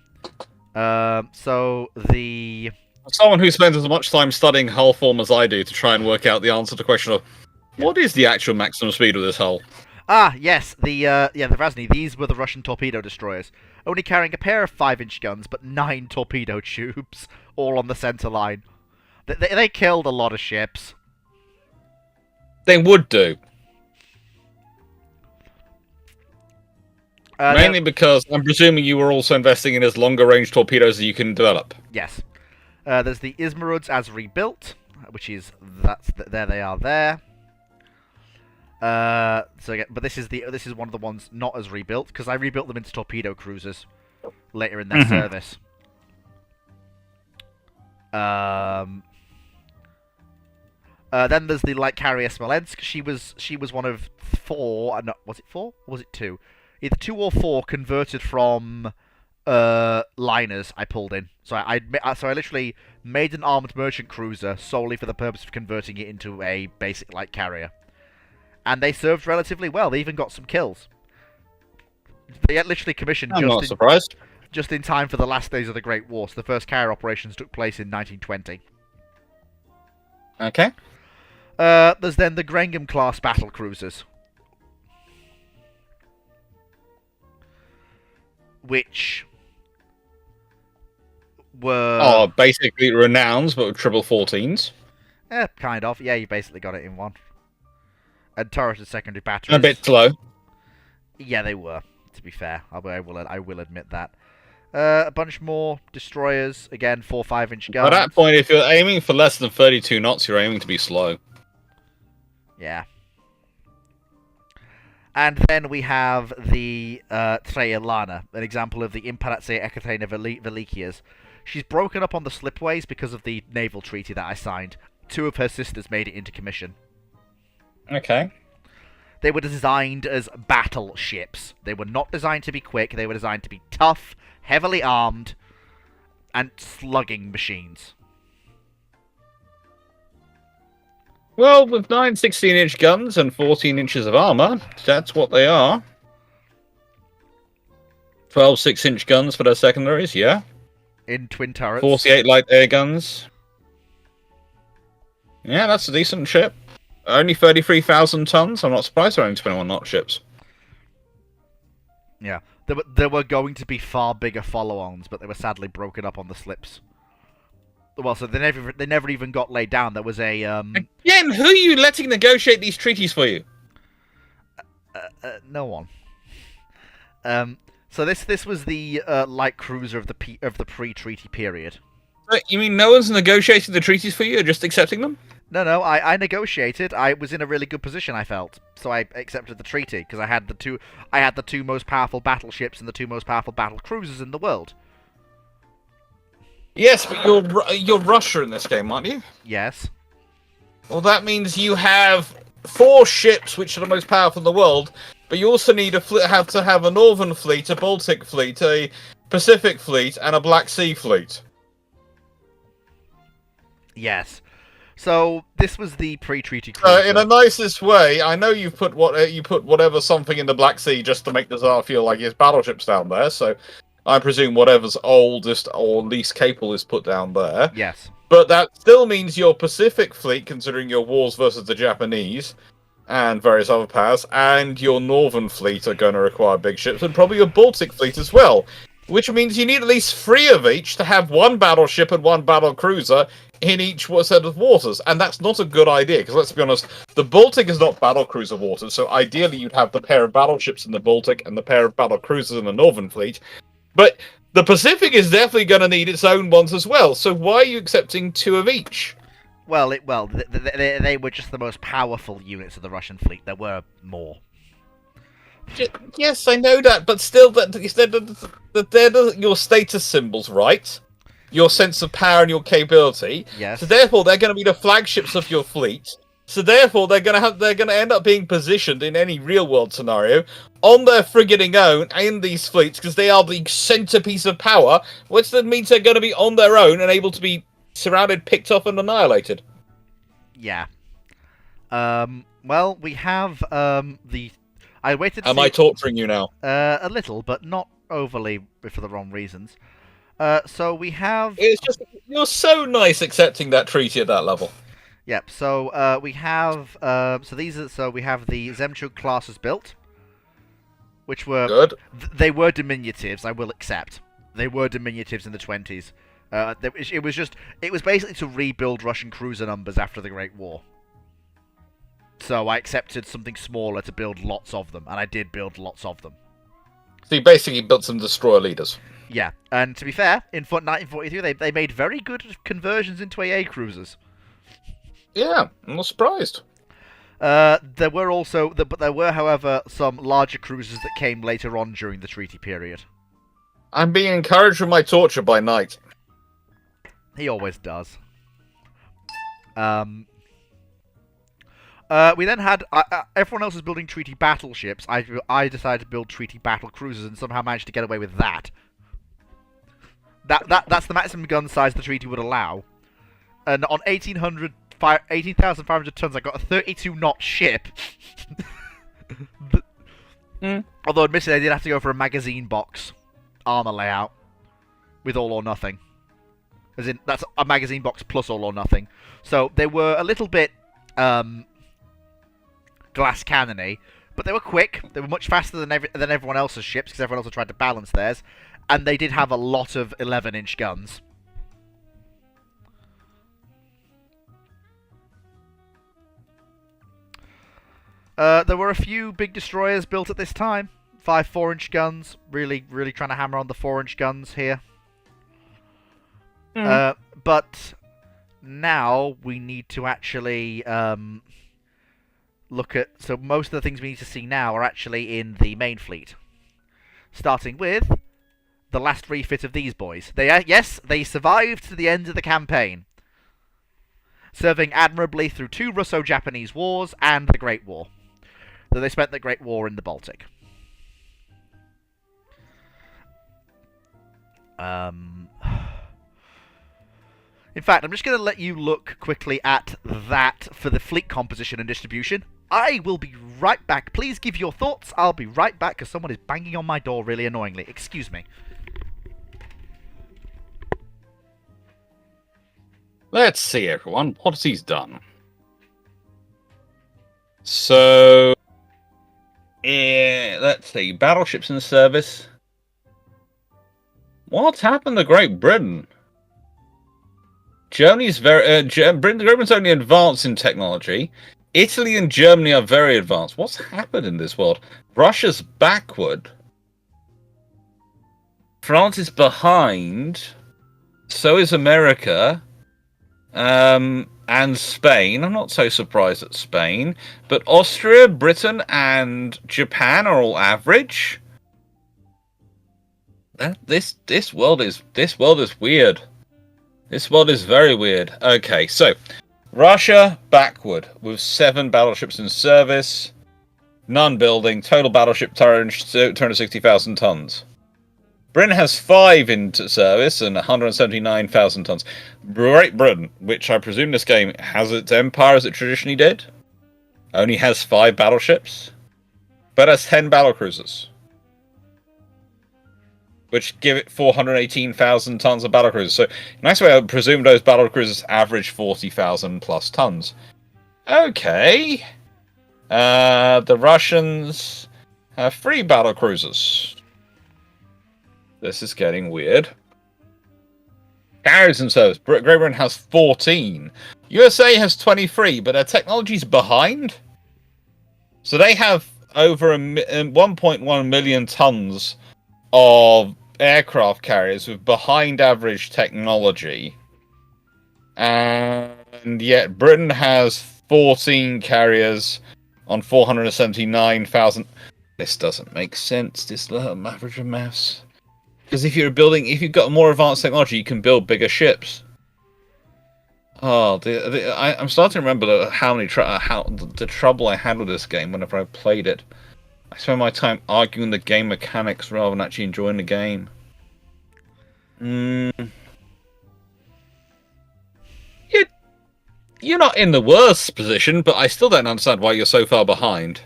So the Someone who spends as much time studying hull form as I do to try and work out the answer to the question of what is the actual maximum speed of this hull? Ah, yes, the Vrasny. These were the Russian torpedo destroyers, only carrying a pair of 5-inch guns, but 9 torpedo tubes, all on the center line. They killed a lot of ships. They would do. Mainly because I'm presuming you were also investing in as longer range torpedoes as you can develop. Yes. There's the Izmaruds as rebuilt, which is there they are there. So again, but this is one of the ones not as rebuilt because I rebuilt them into torpedo cruisers later in their service. Then there's the light carrier Smolensk. She was one of 4. No, was it 4? Or was it 2? Either 2 or 4 converted from liners I pulled in. So I literally made an armed merchant cruiser solely for the purpose of converting it into a basic light carrier. And they served relatively well. They even got some kills. They had literally commissioned just in time for the last days of the Great War. So the first carrier operations took place in 1920. Okay. There's then the Graham class battle cruisers, which were basically renowns, but with triple 14s. Kind of. Yeah, you basically got it in one. And turret and secondary batteries. A bit slow. Yeah, they were. To be fair, I will admit that. A bunch more destroyers. Again, 4 5-inch guns. At that point, if you're aiming for less than 32 knots, you're aiming to be slow. Yeah. And then we have the Treyelana, an example of the Imperatrice Ekaterina Velikias. She's broken up on the slipways because of the naval treaty that I signed. 2 of her sisters made it into commission. Okay. They were designed as battleships. They were not designed to be quick. They were designed to be tough, heavily armed, and slugging machines. Well, with 9 16-inch guns and 14 inches of armor, that's what they are. 12 6-inch guns for their secondaries, yeah. In twin turrets. 48 light air guns. Yeah, that's a decent ship. Only 33,000 tons. I'm not surprised they're only 21 knot ships. Yeah. There were going to be far bigger follow-ons, but they were sadly broken up on the slips. Well, so they never even got laid down. There was a Again, who are you letting negotiate these treaties for you? No one. So this was the light cruiser of the pre-treaty period. You mean no one's negotiating the treaties for you? You're just accepting them? No, I negotiated. I was in a really good position, I felt. So I accepted the treaty because I had the two most powerful battleships and the 2 most powerful battle cruisers in the world. Yes, but you're Russia in this game, aren't you? Yes. Well, that means you have 4 ships which are the most powerful in the world, but you also need to have a Northern Fleet, a Baltic Fleet, a Pacific Fleet, and a Black Sea Fleet. Yes. So this was the pre-treaty cruiser. In the nicest way, I know you put whatever something in the Black Sea just to make the Tsar feel like his battleships down there. So I presume whatever's oldest or least capable is put down there. Yes. But that still means your Pacific Fleet, considering your wars versus the Japanese and various other powers, and your Northern Fleet are going to require big ships, and probably your Baltic Fleet as well. which means you need at least 3 of each to have 1 battleship and 1 battle cruiser in each set of waters, and that's not a good idea, because let's be honest, the Baltic is not battle cruiser waters, so ideally you'd have the pair of battleships in the Baltic and the pair of battle cruisers in the Northern Fleet, but the Pacific is definitely going to need its own ones as well, so why are you accepting 2 of each? Well, they were just the most powerful units of the Russian fleet. There were more. Yes, I know that, but still, they're your status symbols, right? Your sense of power and your capability. Yes. So therefore, they're going to be the flagships of your fleet. So therefore, they're going to end up being positioned in any real world scenario on their frigating own in these fleets because they are the centerpiece of power, which then means they're going to be on their own and able to be surrounded, picked off, and annihilated. Yeah. Well, we have the. I waited. Am I torturing you now? A little, but not overly for the wrong reasons. So we have. It's just you're so nice accepting that treaty at that level. Yep. So we have. So we have the Zemchug classes built, which were good. They were diminutives. I will accept. They were diminutives in the 20s. It was basically to rebuild Russian cruiser numbers after the Great War. So I accepted something smaller to build lots of them, and I did build lots of them. So you basically built some destroyer leaders. Yeah, and to be fair, in 1943 they made very good conversions into AA cruisers. Yeah, I'm not surprised. There were, however, some larger cruisers that came later on during the treaty period. I'm being encouraged with my torture by night. He always does. We then had everyone else was building treaty battleships. I decided to build treaty battle cruisers and somehow managed to get away with that. That's the maximum gun size the treaty would allow. And on 18,500 tons, I got a 32-knot ship. Although admittedly, I did have to go for a magazine box armor layout with all or nothing. As in, that's a magazine box plus all or nothing. So they were a little bit glass cannony, but they were quick. They were much faster than everyone else's ships because everyone else had tried to balance theirs, and they did have a lot of 11-inch guns. There were a few big destroyers built at this time. 5 4-inch guns. Really trying to hammer on the 4-inch guns here. But now we need to actually look at... So most of the things we need to see now are actually in the main fleet. Starting with the last refit of these boys. They survived to the end of the campaign. Serving admirably through 2 Russo-Japanese wars and the Great War. Though they spent the Great War in the Baltic. In fact, I'm just going to let you look quickly at that for the fleet composition and distribution. I will be right back. Please give your thoughts. I'll be right back because someone is banging on my door really annoyingly. Excuse me. Let's see, everyone. What has he done? So, let's see. Battleships in service. What's happened to Great Britain? Germany's Great Britain's only advanced in technology. Italy and Germany are very advanced. What's happened in this world? Russia's backward. France is behind. So is America. And Spain. I'm not so surprised at Spain. But Austria, Britain, and Japan are all average. This world is weird. This world is very weird. Okay, so Russia backward with 7 battleships in service, none building, total battleship tonnage 260,000 tons. Britain has 5 into service and 179,000 tons. Great Britain, which I presume this game has its empire as it traditionally did, only has 5 battleships, but has 10 battlecruisers, which give it 418,000 tons of battlecruisers. So, nice way, I presume those battlecruisers average 40,000 plus tons. Okay. The Russians have 3 battlecruisers. This is getting weird. Carriers themselves. Great Britain has 14. USA has 23, but their technology's behind. So they have over 1.1 million tons of aircraft carriers with behind average technology. And yet Britain has 14 carriers on 479,000. This doesn't make sense, this average of maths. Because if you've got more advanced technology, you can build bigger ships. Oh, I'm starting to remember the trouble I had with this game whenever I played it. I spent my time arguing the game mechanics rather than actually enjoying the game. You're not in the worst position, but I still don't understand why you're so far behind.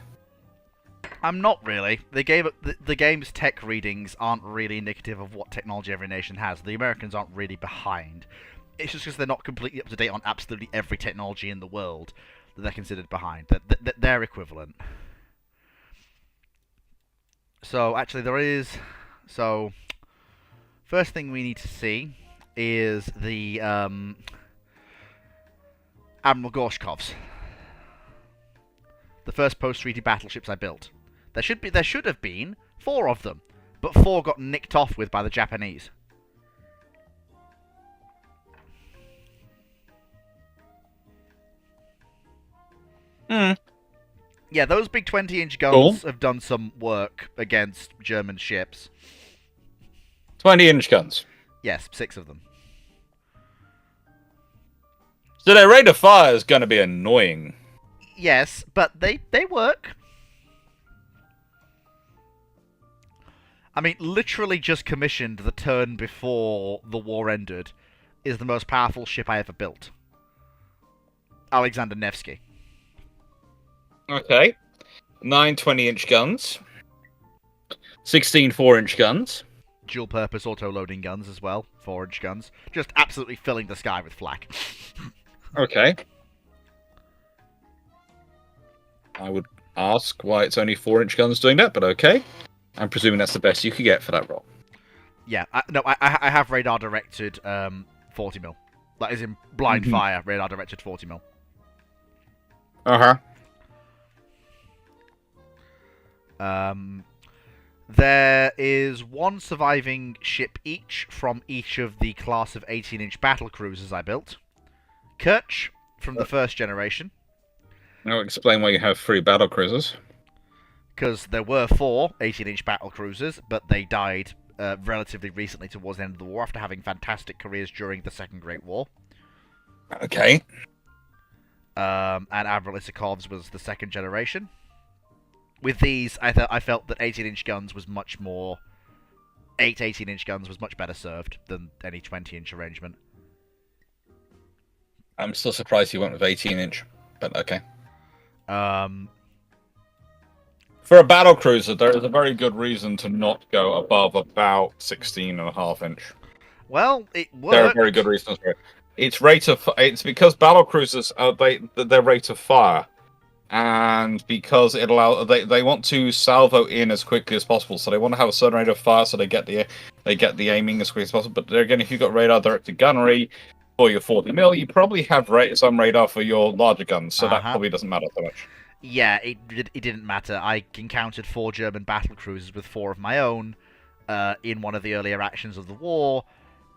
I'm not really. The game's tech readings aren't really indicative of what technology every nation has. The Americans aren't really behind. It's just because they're not completely up to date on absolutely every technology in the world that they're considered behind. They're equivalent. So, actually, there is... So, first thing we need to see is the Admiral Gorshkovs. The first post-treaty battleships I built. There should have been 4 of them, but 4 got nicked off with by the Japanese. Yeah, those big 20-inch guns have done some work against German ships. 20-inch guns? Yes, 6 of them. So their rate of fire is going to be annoying. Yes, but they work. I mean, literally just commissioned the turn before the war ended is the most powerful ship I ever built. Alexander Nevsky. Okay. 9 20-inch guns. 16 4-inch guns. Dual-purpose auto-loading guns as well. 4-inch guns. Just absolutely filling the sky with flak. Okay. I would ask why it's only 4-inch guns doing that, but okay. I'm presuming that's the best you could get for that role. Yeah, I have radar-directed 40mm. That is in blind fire, radar-directed 40mm. Uh-huh. There is 1 surviving ship each from each of the class of 18-inch battle cruisers I built. Kerch, from the first generation. Now explain why you have 3 battle cruisers. Because there were 4 18-inch battle cruisers, but they died relatively recently towards the end of the war after having fantastic careers during the Second Great War. Okay. And Admiral Isakov's was the second generation. With these, I felt that 18-inch guns was much more... 8 18-inch guns was much better served than any 20-inch arrangement. I'm still surprised you went with 18-inch, but okay. For a battle cruiser, there is a very good reason to not go above about 16.5-inch. Well, it worked. There are very good reasons for it. It's because battle cruisers are their rate of fire, and because it allows they want to salvo in as quickly as possible, so they want to have a certain rate of fire, so they get the aiming as quickly as possible. But there again, if you've got radar directed gunnery for your 40mm, you probably have some radar for your larger guns, so that probably doesn't matter so much. Yeah, it didn't matter. I encountered 4 German battle cruisers with 4 of my own in one of the earlier actions of the war,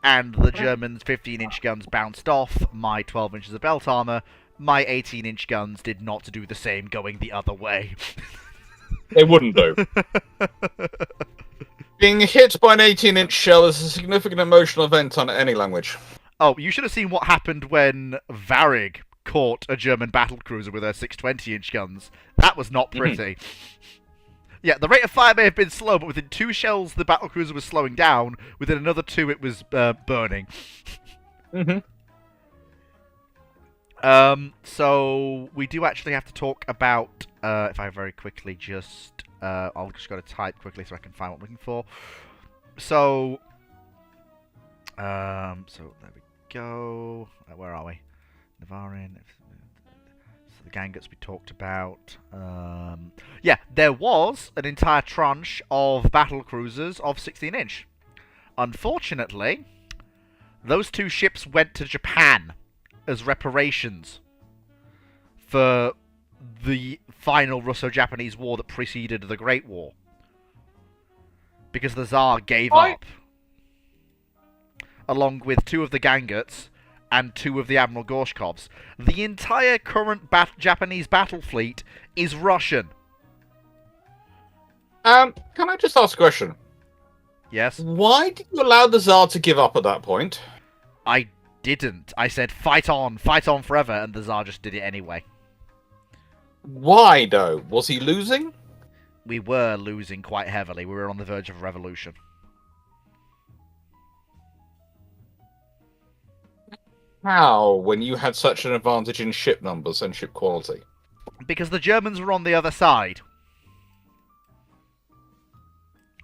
and the Germans' 15-inch guns bounced off my 12 inches of belt armor. My 18-inch guns did not do the same going the other way. They wouldn't do. Being hit by an 18-inch shell is a significant emotional event on any language. Oh, you should have seen what happened when Varig caught a German battlecruiser with her 620-inch guns. That was not pretty. Yeah, the rate of fire may have been slow, but within 2 shells the battlecruiser was slowing down. Within another 2 it was burning. So we do actually have to talk about, if I very quickly just, I'll just go to type quickly so I can find what I'm looking for. So there we go. Where are we? Navarin. So the Gangut's we talked about. Yeah, there was an entire tranche of battle cruisers of 16-inch. Unfortunately, those 2 ships went to Japan as reparations for the final Russo-Japanese war that preceded the Great War. Because the Tsar gave up. Along with 2 of the Ganguts and 2 of the Admiral Gorshkovs. The entire current Japanese battle fleet is Russian. Can I just ask a question? Yes? Why did you allow the Tsar to give up at that point? I didn't. I said, fight on forever, and the Tsar just did it anyway. Why, though? Was he losing? We were losing quite heavily. We were on the verge of a revolution. How, when you had such an advantage in ship numbers and ship quality? Because the Germans were on the other side.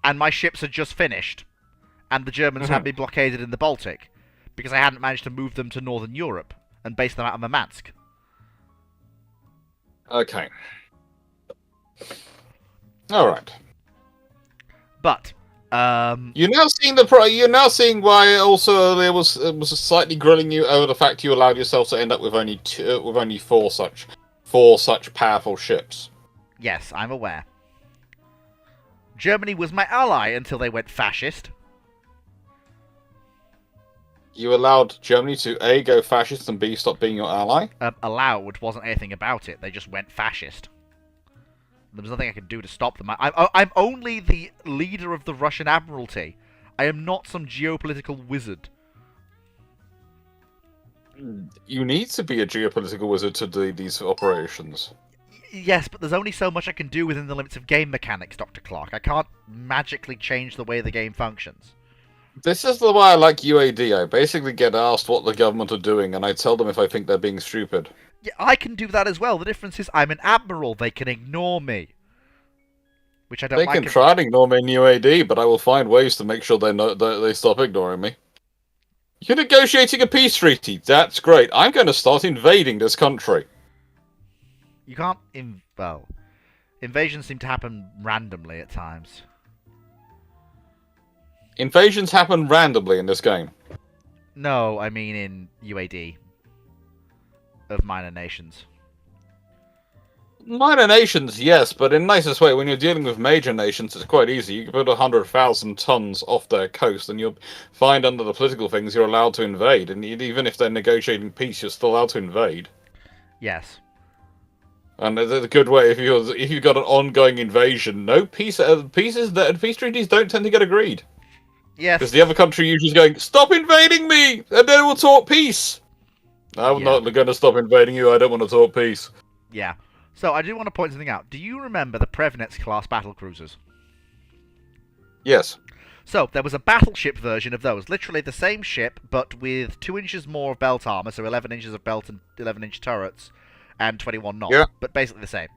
And my ships had just finished. And the Germans had been blockaded in the Baltic. Because I hadn't managed to move them to Northern Europe. And base them out of Murmansk. Okay. Alright. But, You're now seeing why also there was slightly grilling you over the fact you allowed yourself to end up with only four such powerful ships. Yes, I'm aware. Germany was my ally until they went fascist. You allowed Germany to A, go fascist, and B, stop being your ally? Allowed wasn't anything about it. They just went fascist. There was nothing I could do to stop them. I'm only the leader of the Russian Admiralty. I am not some geopolitical wizard. You need to be a geopolitical wizard to do these operations. Yes, but there's only so much I can do within the limits of game mechanics, Dr. Clarke. I can't magically change the way the game functions. This is the way I like UAD. I basically get asked what the government are doing, and I tell them if I think they're being stupid. Yeah, I can do that as well. The difference is I'm an admiral. They can ignore me. Which I don't like. They can try to ignore me in UAD, but I will find ways to make sure they stop ignoring me. You're negotiating a peace treaty. That's great. I'm going to start invading this country. You can't... well, invasions seem to happen randomly at times. Invasions happen randomly in this game. No, I mean in UAD. Of minor nations. Minor nations, yes, but in the nicest way. When you're dealing with major nations, it's quite easy. You can put 100,000 tons off their coast, and you'll find under the political things you're allowed to invade. And even if they're negotiating peace, you're still allowed to invade. Yes. And it's a good way if you've got an ongoing invasion. No peace peace treaties don't tend to get agreed. Yes. Because the other country usually is going, stop invading me, and then we'll talk peace. I'm not going to stop invading you. I don't want to talk peace. Yeah. So I do want to point something out. Do you remember the Prevnitz class battle cruisers? Yes. So there was a battleship version of those, literally the same ship, but with 2 inches more of belt armor, so 11 inches of belt and 11-inch turrets, and 21 knots. Yeah. But basically the same.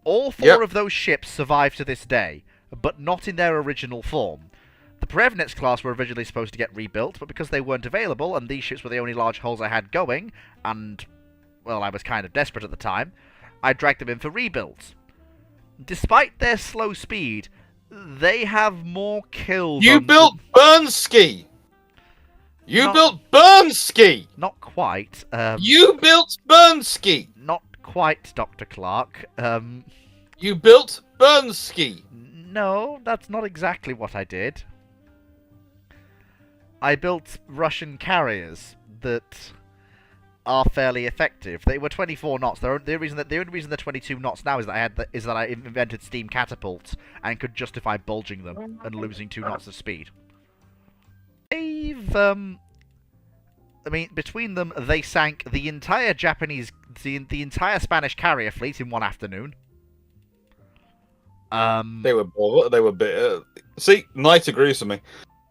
All 4 of those ships survive to this day, but not in their original form. The Prevnitz class were originally supposed to get rebuilt, but because they weren't available, and these ships were the only large hulls I had going, and, well, I was kind of desperate at the time, I dragged them in for rebuilds. Despite their slow speed, they have more kills. You built Bernski! You built Bernski! Not quite. You built Bernski! Not quite, Dr. Clarke. You built Bernski! No, that's not exactly what I did. I built Russian carriers that are fairly effective. They were 24 knots. The only reason they're 22 knots now is that I invented steam catapults and could justify bulging them and losing 2 knots of speed. They've I mean, between them, they sank the entire the entire Spanish carrier fleet in one afternoon. They were bit. See, Knight agrees with me.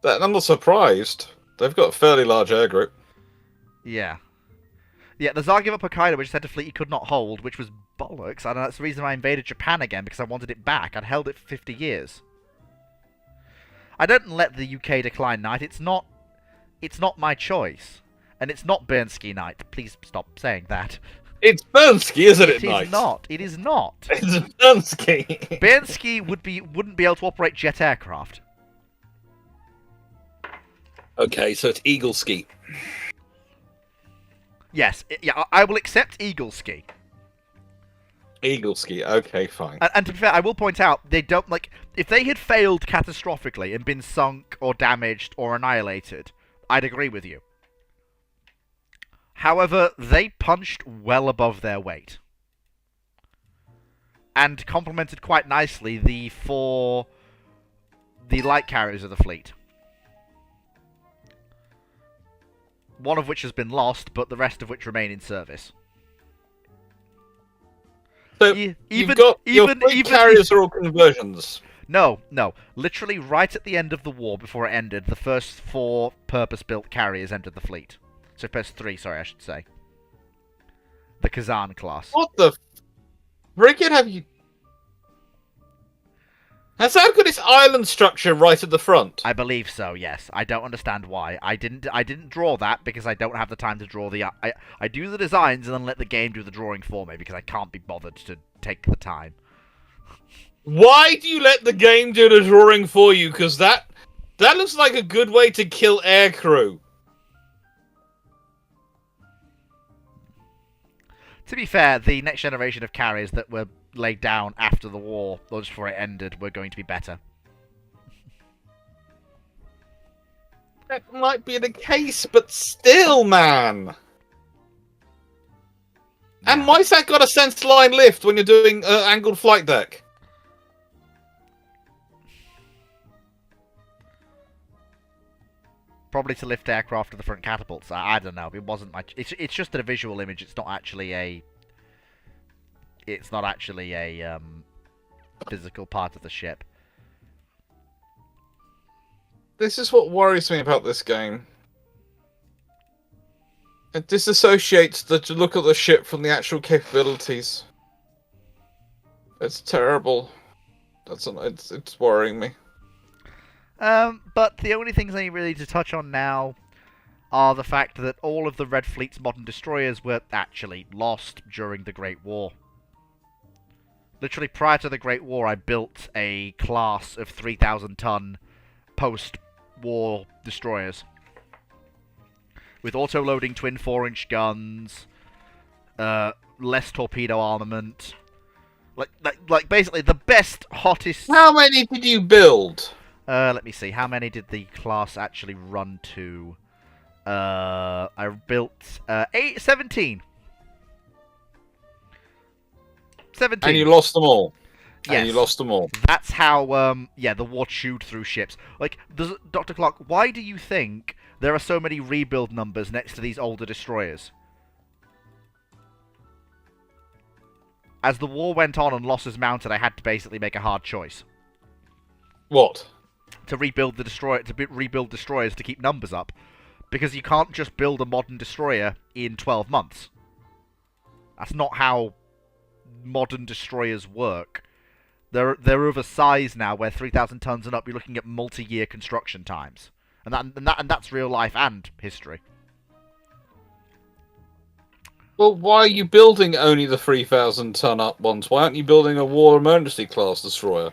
I'm not surprised. They've got a fairly large air group. Yeah. Yeah, the Tsar gave up Hokkaido, which said a fleet he could not hold, which was bollocks. And that's the reason I invaded Japan again, because I wanted it back. I'd held it for 50 years. I don't let the UK decline Knight. It's not my choice. And it's not Bernski Knight. Please stop saying that. It's Bernski, isn't it, Knight? It is not. It is not. It's Bernski. Bernski wouldn't be able to operate jet aircraft. Okay, so it's Eagle Ski. Yes, yeah, I will accept Eagle Ski. Eagle Ski. Okay, fine. And to be fair, I will point out, they don't, like, if they had failed catastrophically and been sunk or damaged or annihilated, I'd agree with you. However, they punched well above their weight. And complemented quite nicely the light carriers of the fleet. One of which has been lost, but the rest of which remain in service. So you've got your fleet carriers are all conversions. No. Literally right at the end of the war, before it ended, the first 4 purpose-built carriers entered the fleet. So first 3, sorry, I should say. The Kazan class. What the frigate have you... Has that got its island structure right at the front? I believe so, yes. I don't understand why. I didn't draw that because I don't have the time to draw the... I do the designs and then let the game do the drawing for me because I can't be bothered to take the time. Why do you let the game do the drawing for you? Because that looks like a good way to kill aircrew. To be fair, the next generation of carriers that were laid down after the war, or just before it ended, were going to be better. That might be the case, but still, man. Yeah. And why's that got a sense line lift when you're doing angled flight deck? Probably to lift aircraft to the front catapults. I don't know. It wasn't much. It's just a visual image. It's not actually a. It's not actually a physical part of the ship. This is what worries me about this game. It disassociates the look of the ship from the actual capabilities. It's terrible. It's worrying me. But the only things I really need to touch on now are the fact that all of the Red Fleet's modern destroyers were actually lost during the Great War. Literally prior to the Great War, I built a class of 3,000-ton post-war destroyers. With auto-loading twin 4-inch guns, less torpedo armament. Like basically the best, hottest... How many did you build? Let me see. How many did the class actually run to? I built 17. 17. And you lost them all. Yes. And you lost them all. That's how, yeah, the war chewed through ships. Like, Dr. Clarke, why do you think there are so many rebuild numbers next to these older destroyers? As the war went on and losses mounted, I had to basically make a hard choice. What? To rebuild rebuild destroyers to keep numbers up, because you can't just build a modern destroyer in 12 months. That's not how modern destroyers work. They're of a size now where 3,000 tons and up, you're looking at multi-year construction times, and that's real life and history. Well, why are you building only the 3,000 ton up ones? Why aren't you building a war emergency class destroyer?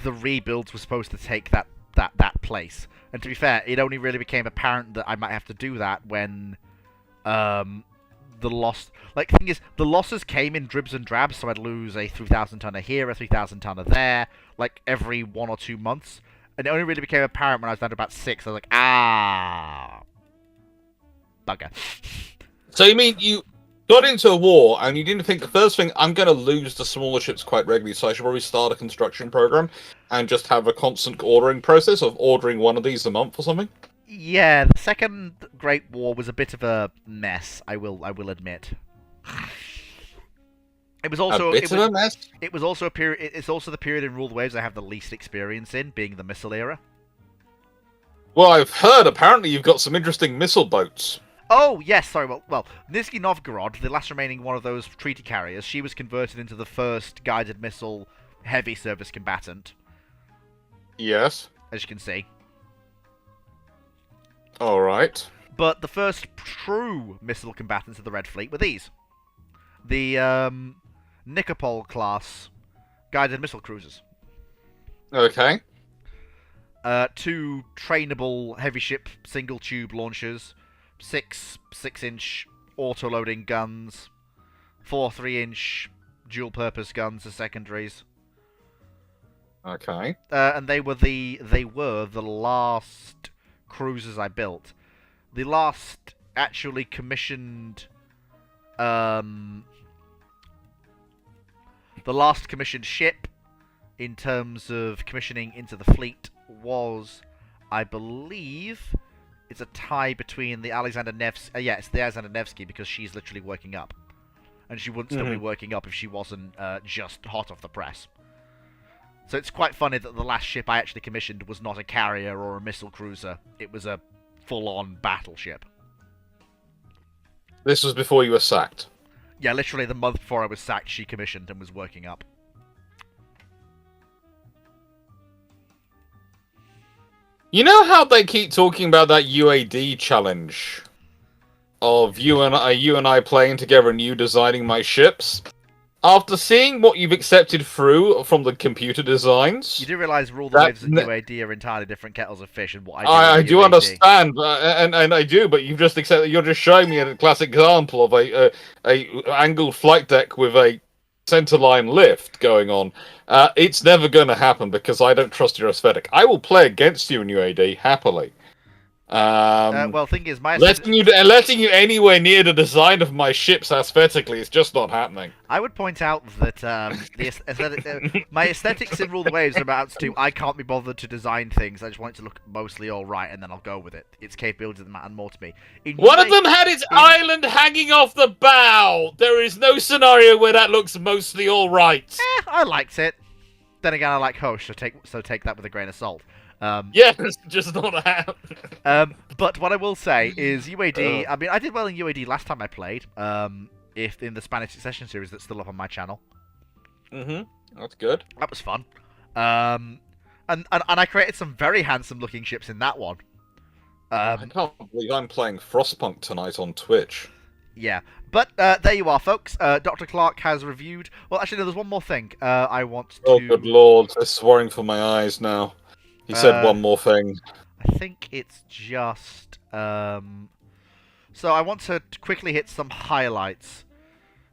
The rebuilds were supposed to take that place. And to be fair, it only really became apparent that I might have to do that when the loss... Like, the thing is, the losses came in dribs and drabs, so I'd lose a 3,000 tonner here, a 3,000 tonner there, like, every 1 or 2 months. And it only really became apparent when I was down to about 6. I was like, bugger. So you mean you got into a war and you didn't think the first thing, I'm going to lose the smaller ships quite regularly, so I should probably start a construction program and just have a constant ordering process of ordering one of these a month or something? Yeah, the Second Great War was a bit of a mess, I will admit. It was also a mess. It was also a period. It's also the period in Ruled Waves I have the least experience in, being the missile era. Well, I've heard apparently you've got some interesting missile boats. Oh, yes, sorry, well, Nizhny Novgorod, the last remaining one of those treaty carriers, she was converted into the first guided missile heavy service combatant. Yes. As you can see. Alright. But the first true missile combatants of the Red Fleet were these. The, Nikopol class guided missile cruisers. Okay. 2 trainable heavy ship single tube launchers, 6 6-inch auto-loading guns, 4 3-inch dual-purpose guns as secondaries. Okay. And they were the last cruisers I built. The last actually commissioned, the last commissioned ship in terms of commissioning into the fleet was, I believe, it's a tie between the Alexander Nevsky. It's the Alexander Nevsky because she's literally working up, and she wouldn't still be working up if she wasn't just hot off the press. So it's quite funny that the last ship I actually commissioned was not a carrier or a missile cruiser. It was a full-on battleship. This was before you were sacked. Yeah, literally the month before I was sacked, she commissioned and was working up. You know how they keep talking about that UAD challenge of you and I playing together and you designing my ships? After seeing what you've accepted through from the computer designs, you do realise all the waves of UAD are entirely different kettles of fish, and what I do understand, and I do, but you've just accepted. You're just showing me a classic example of a angled flight deck with a centerline lift going on. It's never going to happen because I don't trust your aesthetic. I will play against you in UAD happily. Well, thing is, letting you anywhere near the design of my ships aesthetically is just not happening. I would point out that my aesthetics in Rule the Waves amounts to I can't be bothered to design things. I just want it to look mostly all right, and then I'll go with it. Its capabilities matter more to me. One of them had its island hanging off the bow. There is no scenario where that looks mostly all right. I liked it. Then again, I like Hosh, so take that with a grain of salt. Yes, just not a but what I will say is UAD. I mean, I did well in UAD last time I played. If in the Spanish Succession series that's still up on my channel. That's good. That was fun. And I created some very handsome looking ships in that one. I can't believe I'm playing Frostpunk tonight on Twitch. Yeah, but there you are, folks. Dr. Clarke has reviewed. Well, actually, no, there's one more thing. I want to. Oh, good lord! It's worrying for my eyes now. He said one more thing. I think it's just... So I want to quickly hit some highlights.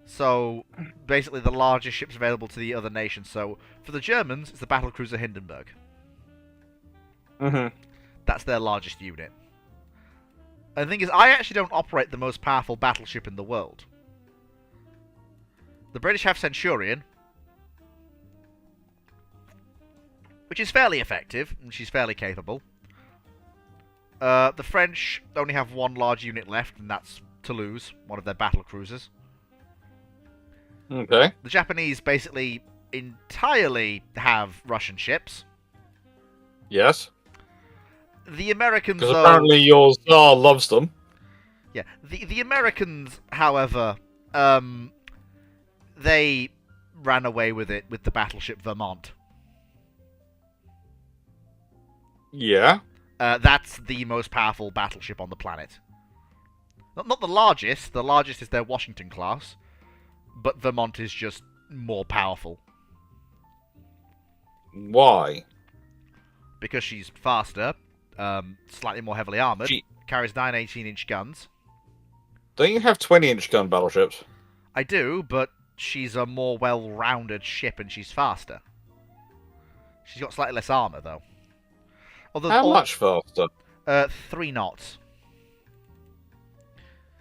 So, basically the largest ships available to the other nations. So, for the Germans, it's the battlecruiser Hindenburg. That's their largest unit. And the thing is, I actually don't operate the most powerful battleship in the world. The British have Centurion, which is fairly effective, and she's fairly capable. The French only have one large unit left, and that's Toulouse, one of their battle cruisers. Okay. The Japanese basically entirely have Russian ships. Yes. The Americans, because apparently your Tsar loves them. Yeah. The Americans, however, they ran away with it with the battleship Vermont. Yeah. That's the most powerful battleship on the planet. Not the largest. The largest is their Washington class. But Vermont is just more powerful. Why? Because she's faster, slightly more heavily armoured, carries 9 18-inch guns. Don't you have 20-inch gun battleships? I do, but she's a more well-rounded ship and she's faster. She's got slightly less armour, though. How much faster? 3 knots.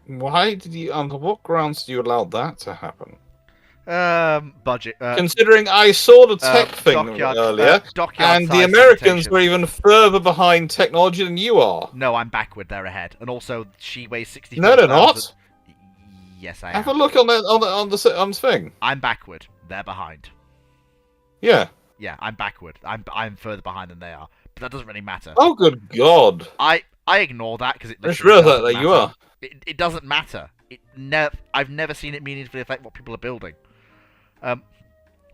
Why did you? On what grounds do you allow that to happen? Budget. Considering I saw the tech thing earlier, and the Americans were even further behind technology than you are. No, I'm backward. They're ahead, and also she weighs 60. No, they're not. Yes, I am. Have a look on the thing. I'm backward. They're behind. Yeah. Yeah, I'm backward. I'm further behind than they are. But that doesn't really matter. Oh, good God. I ignore that because it I just realised that you are. It doesn't matter. I've never seen it meaningfully affect what people are building. The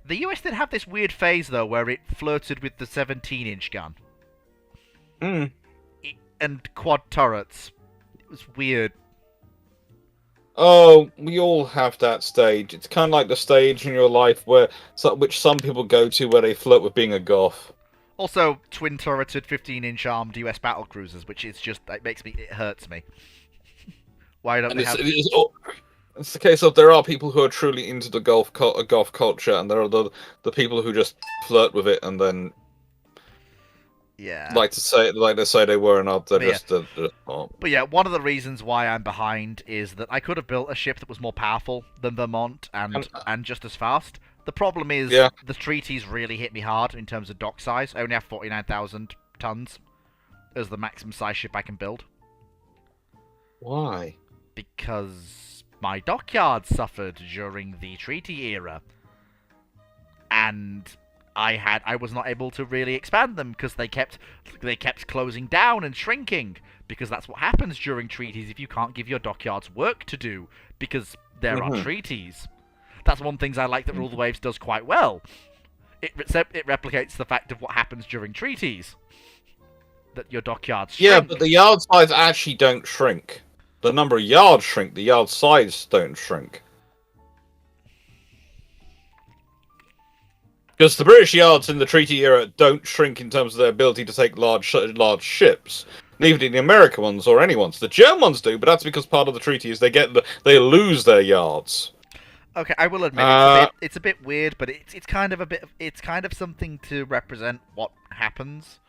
US did have this weird phase, though, where it flirted with the 17-inch gun. And quad turrets. It was weird. Oh, we all have that stage. It's kind of like the stage in your life which some people go to where they flirt with being a goth. Also, twin-turreted 15-inch armed US battle cruisers, which is just it hurts me. Why don't And they have? it's the case of there are people who are truly into the golf culture, and there are the people who just flirt with it and then Yeah. like they say they were and they're But yeah. just not. But yeah, one of the reasons why I'm behind is that I could have built a ship that was more powerful than Vermont and just as fast. The problem is the treaties really hit me hard in terms of dock size. I only have 49,000 tons as the maximum size ship I can build. Why? Because my dockyard suffered during the treaty era. And I was not able to really expand them because they kept closing down and shrinking, because that's what happens during treaties if you can't give your dockyards work to do because there are treaties. That's one thing I like that Rule the Waves does quite well. It replicates the fact of what happens during treaties. That your dockyards shrink. Yeah, but the yard size actually don't shrink. The number of yards shrink, the yard size don't shrink. Because the British yards in the treaty era don't shrink in terms of their ability to take large ships. Neither do the American ones or anyone's. The German ones do, but that's because part of the treaty is they lose their yards. Okay, I will admit it's a bit weird, but it's kind of something to represent what happens.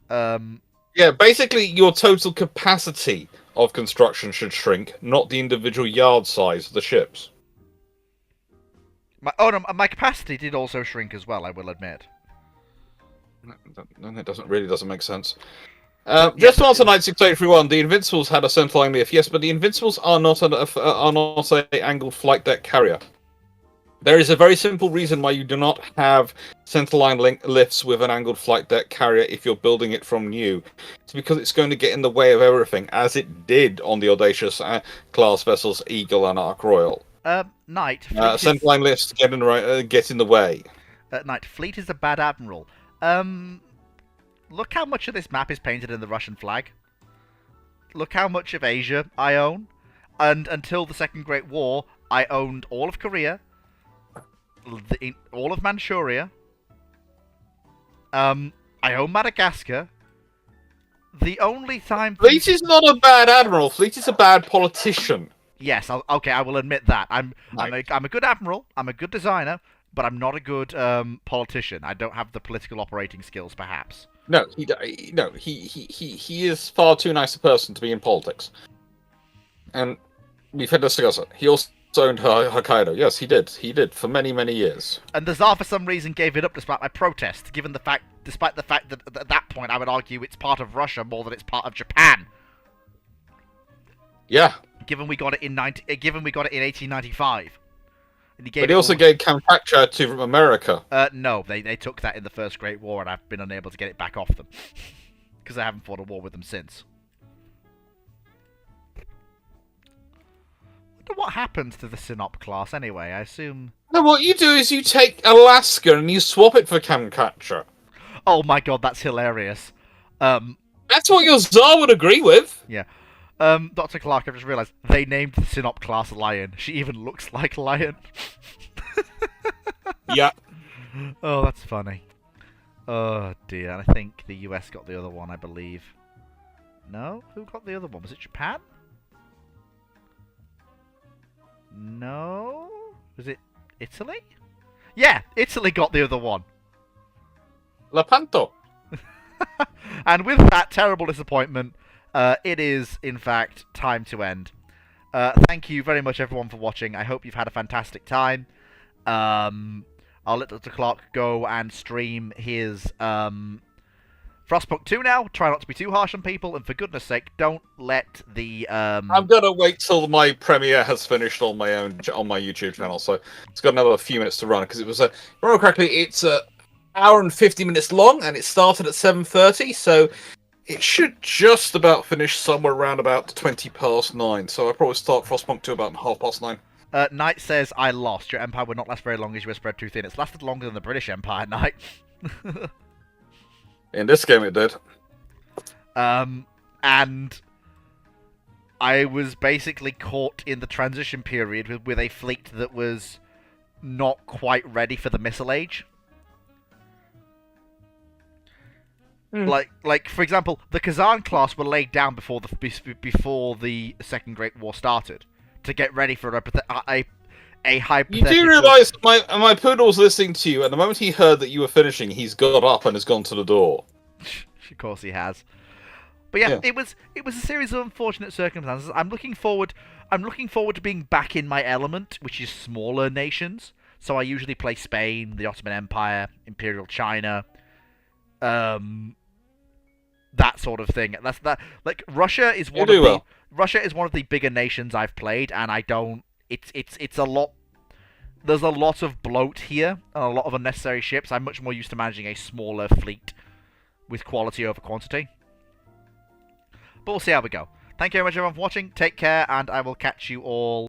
Yeah, basically your total capacity of construction should shrink, not the individual yard size of the ships. My capacity did also shrink as well, I will admit. It really doesn't make sense. Just to answer 96831, the Invincibles had a centerline lift. Yes, but the Invincibles are not an angled flight deck carrier. There is a very simple reason why you do not have centerline lifts with an angled flight deck carrier if you're building it from new. It's because it's going to get in the way of everything, as it did on the Audacious class vessels Eagle and Ark Royal. Knight. Centerline lifts get in the way. Knight, Fleet is a bad admiral. Look how much of this map is painted in the Russian flag. Look how much of Asia I own. And until the Second Great War, I owned all of Korea, all of Manchuria. I own Madagascar. The only time... Fleet is not a bad admiral. Fleet is a bad politician. Yes, okay, I will admit that. I'm a good admiral. I'm a good designer, but I'm not a good politician. I don't have the political operating skills, perhaps. No, he is far too nice a person to be in politics. And we've had this discuss it. He also owned Hokkaido. Yes, he did for many, many years. And the Tsar, for some reason, gave it up despite my protest. Despite the fact that at that point I would argue it's part of Russia more than it's part of Japan. Yeah. Given we got it in 1895. But he also gave Kamchatka to America. No, they took that in the First Great War, and I've been unable to get it back off them. Because I haven't fought a war with them since. Wonder what happens to the Sinop class anyway, I assume... No, what you do is you take Alaska and you swap it for Kamchatka. Oh my god, that's hilarious. That's what your Tsar would agree with. Yeah. Dr. Clarke, I've just realised they named the Sinop class Lion. She even looks like Lion. Yeah. Oh, that's funny. Oh dear, and I think the US got the other one, I believe. No? Who got the other one? Was it Japan? No? Was it Italy? Yeah, Italy got the other one. Lepanto. And with that terrible disappointment, it is, in fact, time to end. Thank you very much, everyone, for watching. I hope you've had a fantastic time. I'll let Dr. Clarke go and stream his Frostpunk 2 now. Try not to be too harsh on people, and for goodness sake, don't let the... I'm gonna wait till my premiere has finished on my YouTube channel, so it's got another few minutes to run, because it was, if I remember correctly, it's an hour and 50 minutes long, and it started at 7:30, so... It should just about finish somewhere around about 9:20, so I'll probably start Frostpunk 2 about 9:30. Knight says, I lost. Your empire would not last very long as you were spread too thin. It's lasted longer than the British Empire, Knight. In this game it did. And I was basically caught in the transition period with a fleet that was not quite ready for the Missile Age. Like for example, the Kazan class were laid down before the Second Great War started to get ready for a You do hypothetical. realise my poodle's listening to you, and the moment he heard that you were finishing, he's got up and has gone to the door. Of course, he has. But yeah, Yeah. it was a series of unfortunate circumstances. I'm looking forward to being back in my element, which is smaller nations. So I usually play Spain, the Ottoman Empire, Imperial China, that sort of thing. That's that. Like Russia is You do well. Russia is one of the bigger nations I've played, and I don't. It's a lot. There's a lot of bloat here and a lot of unnecessary ships. I'm much more used to managing a smaller fleet with quality over quantity. But we'll see how we go. Thank you very much everyone for watching. Take care, and I will catch you all